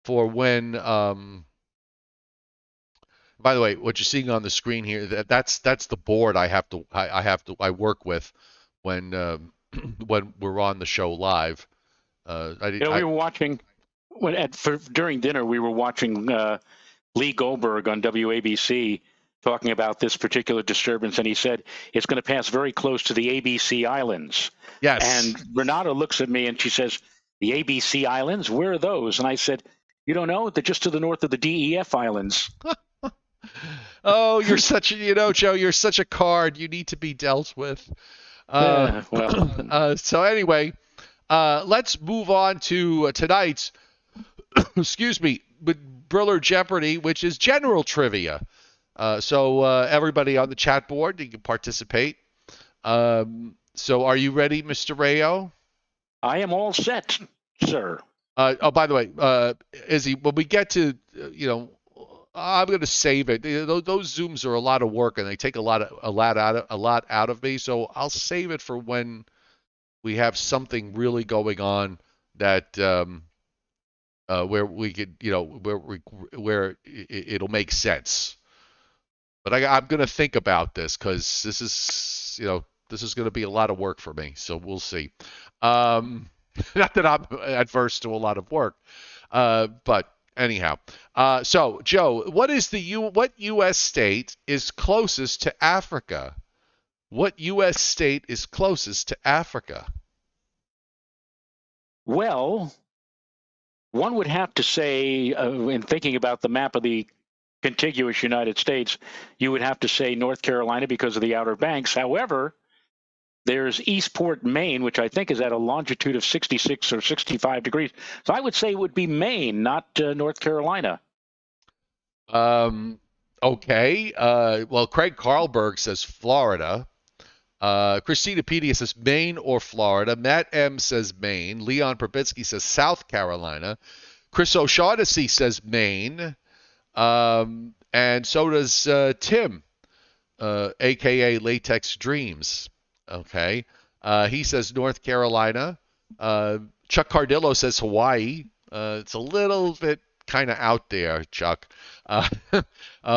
for when by the way, what you're seeing on the screen here, that's the board I work with when when we're on the show live. We were watching during dinner. We were watching Lee Goldberg on WABC talking about this particular disturbance, and he said it's going to pass very close to the ABC Islands. Yes. And Renata looks at me and she says, "The ABC Islands? Where are those?" And I said, "You don't know? They're just to the north of the DEF Islands." Oh, you're such a, Joe, you're such a card. You need to be dealt with. So anyway, let's move on to tonight's, excuse me, Briller Jeopardy, which is general trivia. So everybody on the chat board, you can participate. So are you ready, Mr. Rayo? I am all set, sir. Oh, by the way, Izzy, when we get to, I'm going to save it. Those Zooms are a lot of work, and they take a lot out of me. So I'll save it for when we have something really going on that where we could, where it'll make sense. But I'm going to think about this because this is going to be a lot of work for me. So we'll see. Not that I'm adverse to a lot of work, but. Anyhow, so Joe, what U.S. state is closest to Africa? What U.S. state is closest to Africa? Well, one would have to say, in thinking about the map of the contiguous United States, you would have to say North Carolina because of the Outer Banks. However, there's Eastport, Maine, which I think is at a longitude of 66 or 65 degrees. So I would say it would be Maine, not North Carolina. Okay. Well, Craig Carlberg says Florida. Christina Pedia says Maine or Florida. Matt M says Maine. Leon Probitsky says South Carolina. Chris O'Shaughnessy says Maine. And so does Tim, a.k.a. Latex Dreams. Okay. He says North Carolina. Chuck Cardillo says Hawaii. It's a little bit kind of out there, Chuck. Uh,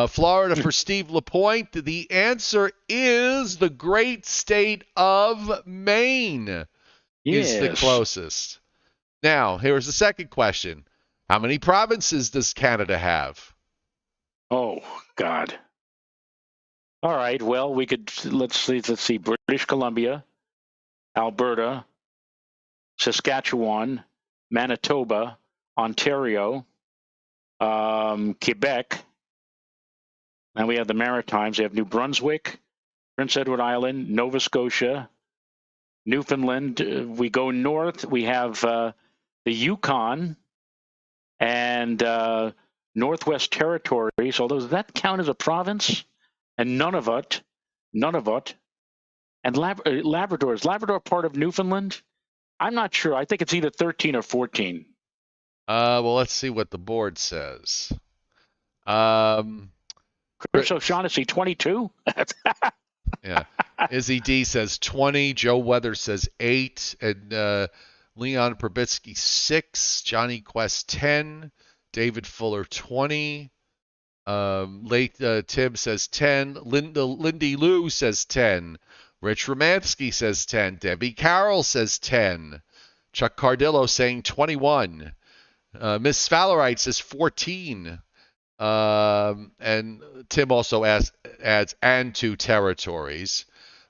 Florida for Steve LaPointe. The answer is the great state of Maine is the Yes. closest. Now, here's the second question. How many provinces does Canada have? Oh, God. All right. Well, we could let's see. British Columbia, Alberta, Saskatchewan, Manitoba, Ontario, Quebec. Now we have the Maritimes. We have New Brunswick, Prince Edward Island, Nova Scotia, Newfoundland. We go north. We have the Yukon and Northwest Territories. Although does that count as a province? And Nunavut. And Labrador. Is Labrador part of Newfoundland? I'm not sure. I think it's either 13 or 14. Well, let's see what the board says. Chris O'Shaughnessy, 22? Yeah. Izzy D says 20. Joe Weather says 8. And Leon Probitsky 6. Johnny Quest 10. David Fuller 20. Tim says 10. Lindy Lou says 10. Rich Romansky says 10. Debbie Carroll says 10. Chuck Cardillo saying 21. Miss Fallerite says 14. And Tim also adds and 2 territories.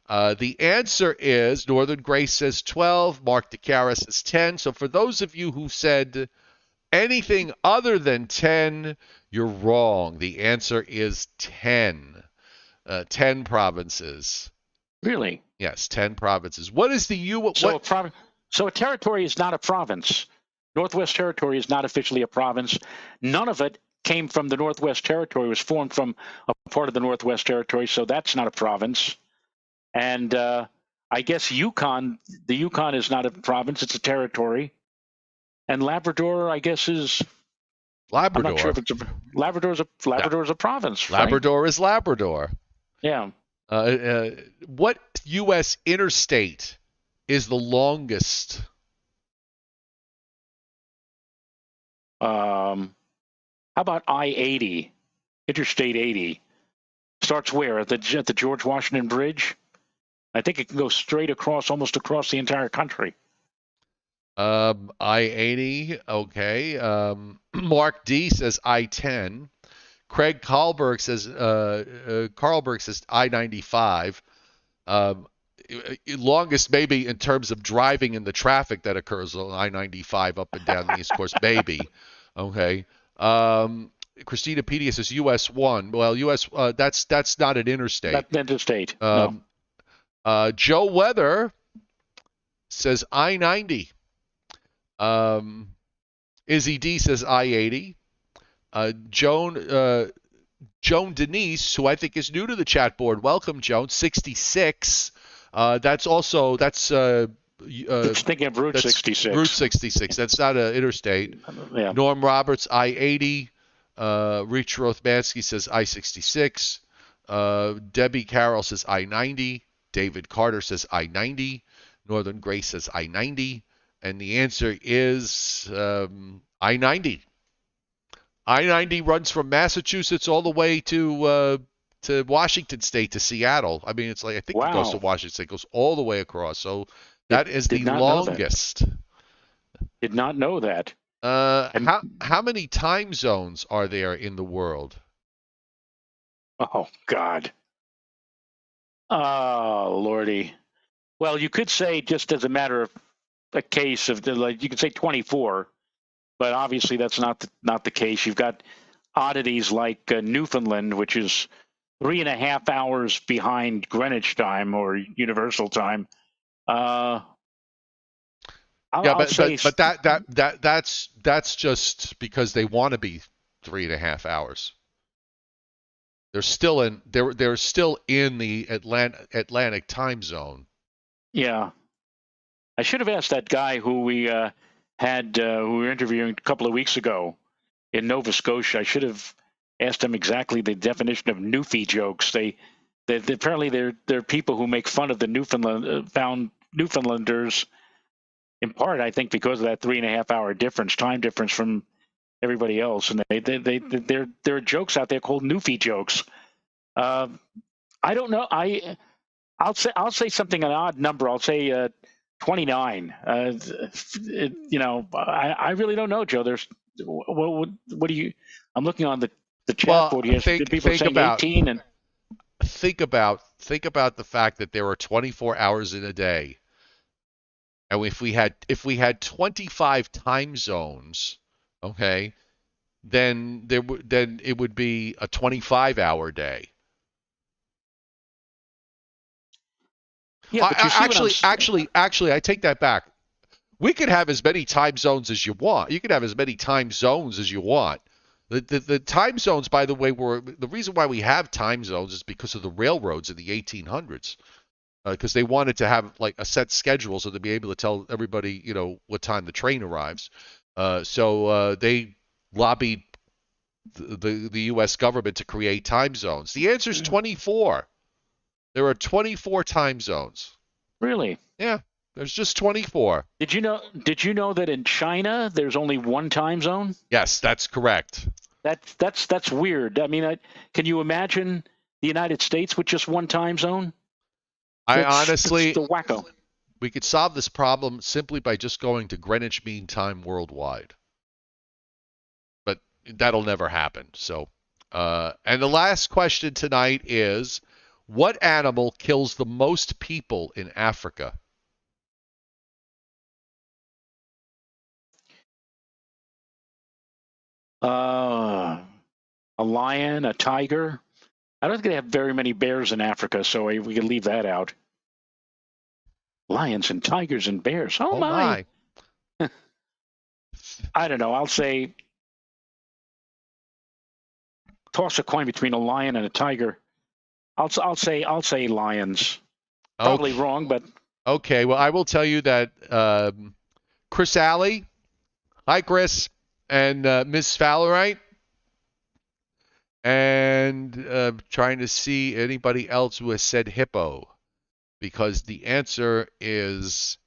The answer is Northern Grace says 12. Mark DeCara says 10. So for those of you who said anything other than 10, you're wrong. The answer is 10. 10 provinces. Really? Yes, 10 provinces. What is the U? So a territory is not a province. Northwest Territory is not officially a province. None of it came from the Northwest Territory. It was formed from a part of the Northwest Territory, so that's not a province. And I guess the Yukon is not a province; it's a territory. And Labrador, I guess, is Labrador. I'm not sure if it's Labrador is a province. Labrador is Labrador. Yeah. What U.S. interstate is the longest? How about I-80, Interstate 80? Starts where? At the George Washington Bridge? I think it can go straight almost across the entire country. I-80, okay. Mark D says I-10. Craig Carlberg says I-95. Longest maybe in terms of driving in the traffic that occurs on I-95 up and down the East Coast, maybe. Okay. Christina Pedia says US 1. Well, US that's not an interstate. That's interstate. No. Joe Weather says I-90. Izzy D says I-80. Joan Denise, who I think is new to the chat board, welcome, Joan. 66. That's thinking of Route 66. Route 66. That's not an interstate. Yeah. Norm Roberts, I-80. Rich Rothmansky says I-66. Debbie Carroll says I-90. David Carter says I-90. Northern Grace says I-90. And the answer is I-90. I-90 runs from Massachusetts all the way to Washington State, to Seattle. I mean, it's like, I think it goes to Washington State, goes all the way across. So that is the longest. Did not know that. How many time zones are there in the world? Oh, God. Oh, Lordy. Well, you could say, just as a matter of a case of, like, you could say 24, but obviously that's not the case. You've got oddities like Newfoundland, which is 3.5 hours behind Greenwich time or Universal time. But that's just because they want to be 3.5 hours. they're still in the Atlantic time zone. Yeah. I should have asked that guy who we who we were interviewing a couple of weeks ago in Nova Scotia. I should have asked him exactly the definition of Newfie jokes. They apparently they're people who make fun of the Newfoundlanders, in part, I think, because of that 3.5 hour time difference from everybody else, and there are jokes out there called Newfie jokes. I don't know. I'll say something, an odd number. I'll say 29. I really don't know, Joe. There's what do you? I'm looking on the chat board here. People saying 18 and think about the fact that there are 24 hours in a day, and if we had 25 time zones, okay, then it would be a 25-hour day. Yeah, but actually, I take that back. We could have as many time zones as you want. You could have as many time zones as you want. The time zones, by the way, the reason why we have time zones is because of the railroads in the 1800s, because they wanted to have like a set schedule so to be able to tell everybody, what time the train arrives. So they lobbied the U.S. government to create time zones. The answer is 24. There are 24 time zones. Really? Yeah, there's just 24. Did you know that in China there's only one time zone? Yes, that's correct. That's weird. I mean, can you imagine the United States with just one time zone? Honestly, it's the wacko. We could solve this problem simply by just going to Greenwich Mean Time worldwide. But that'll never happen. So, and the last question tonight is, what animal kills the most people in Africa? A lion, a tiger. I don't think they have very many bears in Africa, so we can leave that out. Lions and tigers and bears. Oh my. I don't know. I'll say toss a coin between a lion and a tiger. I'll say lions. Probably wrong, but okay. Well, I will tell you that Chris Alley, hi Chris, and Miss Fowlerite, and trying to see anybody else who has said hippo, because the answer is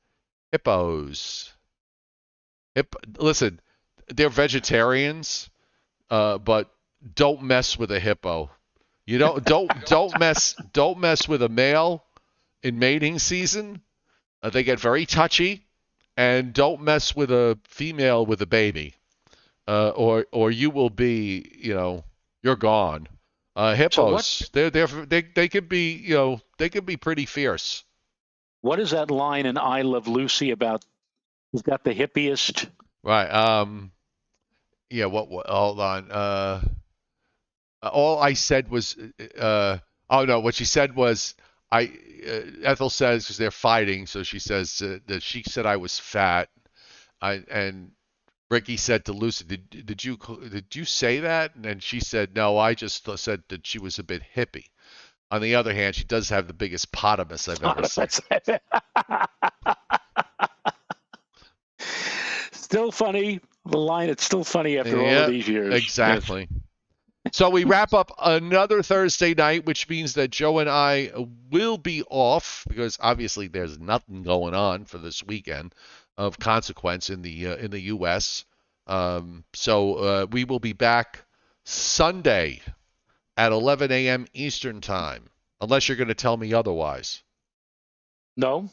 hippos. Listen, they're vegetarians, but don't mess with a hippo. You don't mess with a male in mating season. They get very touchy, and don't mess with a female with a baby, or you will be, you're gone. Hippos, so they could be, they could be pretty fierce. What is that line in I Love Lucy about? Who's got the hippiest? Right. Yeah. What? Hold on. All I said was, oh no, what she said was, Ethel says, because they're fighting, so she says that she said I was fat, and Ricky said to Lucy, did you say that? And she said, no, I just said that she was a bit hippie. On the other hand, she does have the biggest potamus I've ever seen. Still funny. The line, it's still funny after all of these years. Exactly. Yes. So we wrap up another Thursday night, which means that Joe and I will be off because obviously there's nothing going on for this weekend of consequence in the U.S. So we will be back Sunday at 11 a.m. Eastern Time, unless you're going to tell me otherwise. No.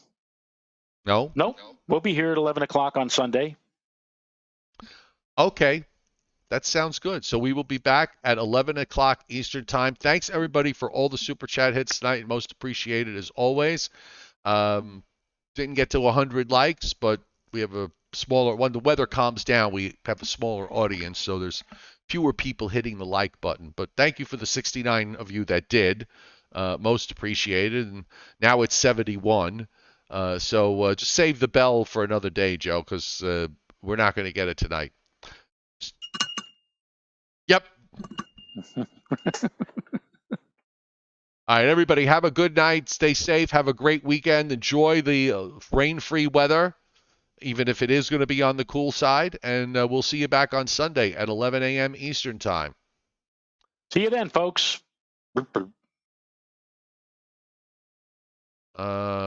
We'll be here at 11 o'clock on Sunday. Okay. That sounds good. So we will be back at 11 o'clock Eastern Time. Thanks, everybody, for all the Super Chat hits tonight. Most appreciated, as always. Didn't get to 100 likes, but we have a smaller, when the weather calms down, we have a smaller audience, so there's fewer people hitting the like button. But thank you for the 69 of you that did. Most appreciated. And now it's 71. So just save the bell for another day, Joe, because we're not going to get it tonight. Yep. All right, everybody, have a good night. Stay safe. Have a great weekend. Enjoy the rain-free weather, even if it is going to be on the cool side. And we'll see you back on Sunday at 11 a.m. Eastern Time. See you then, folks.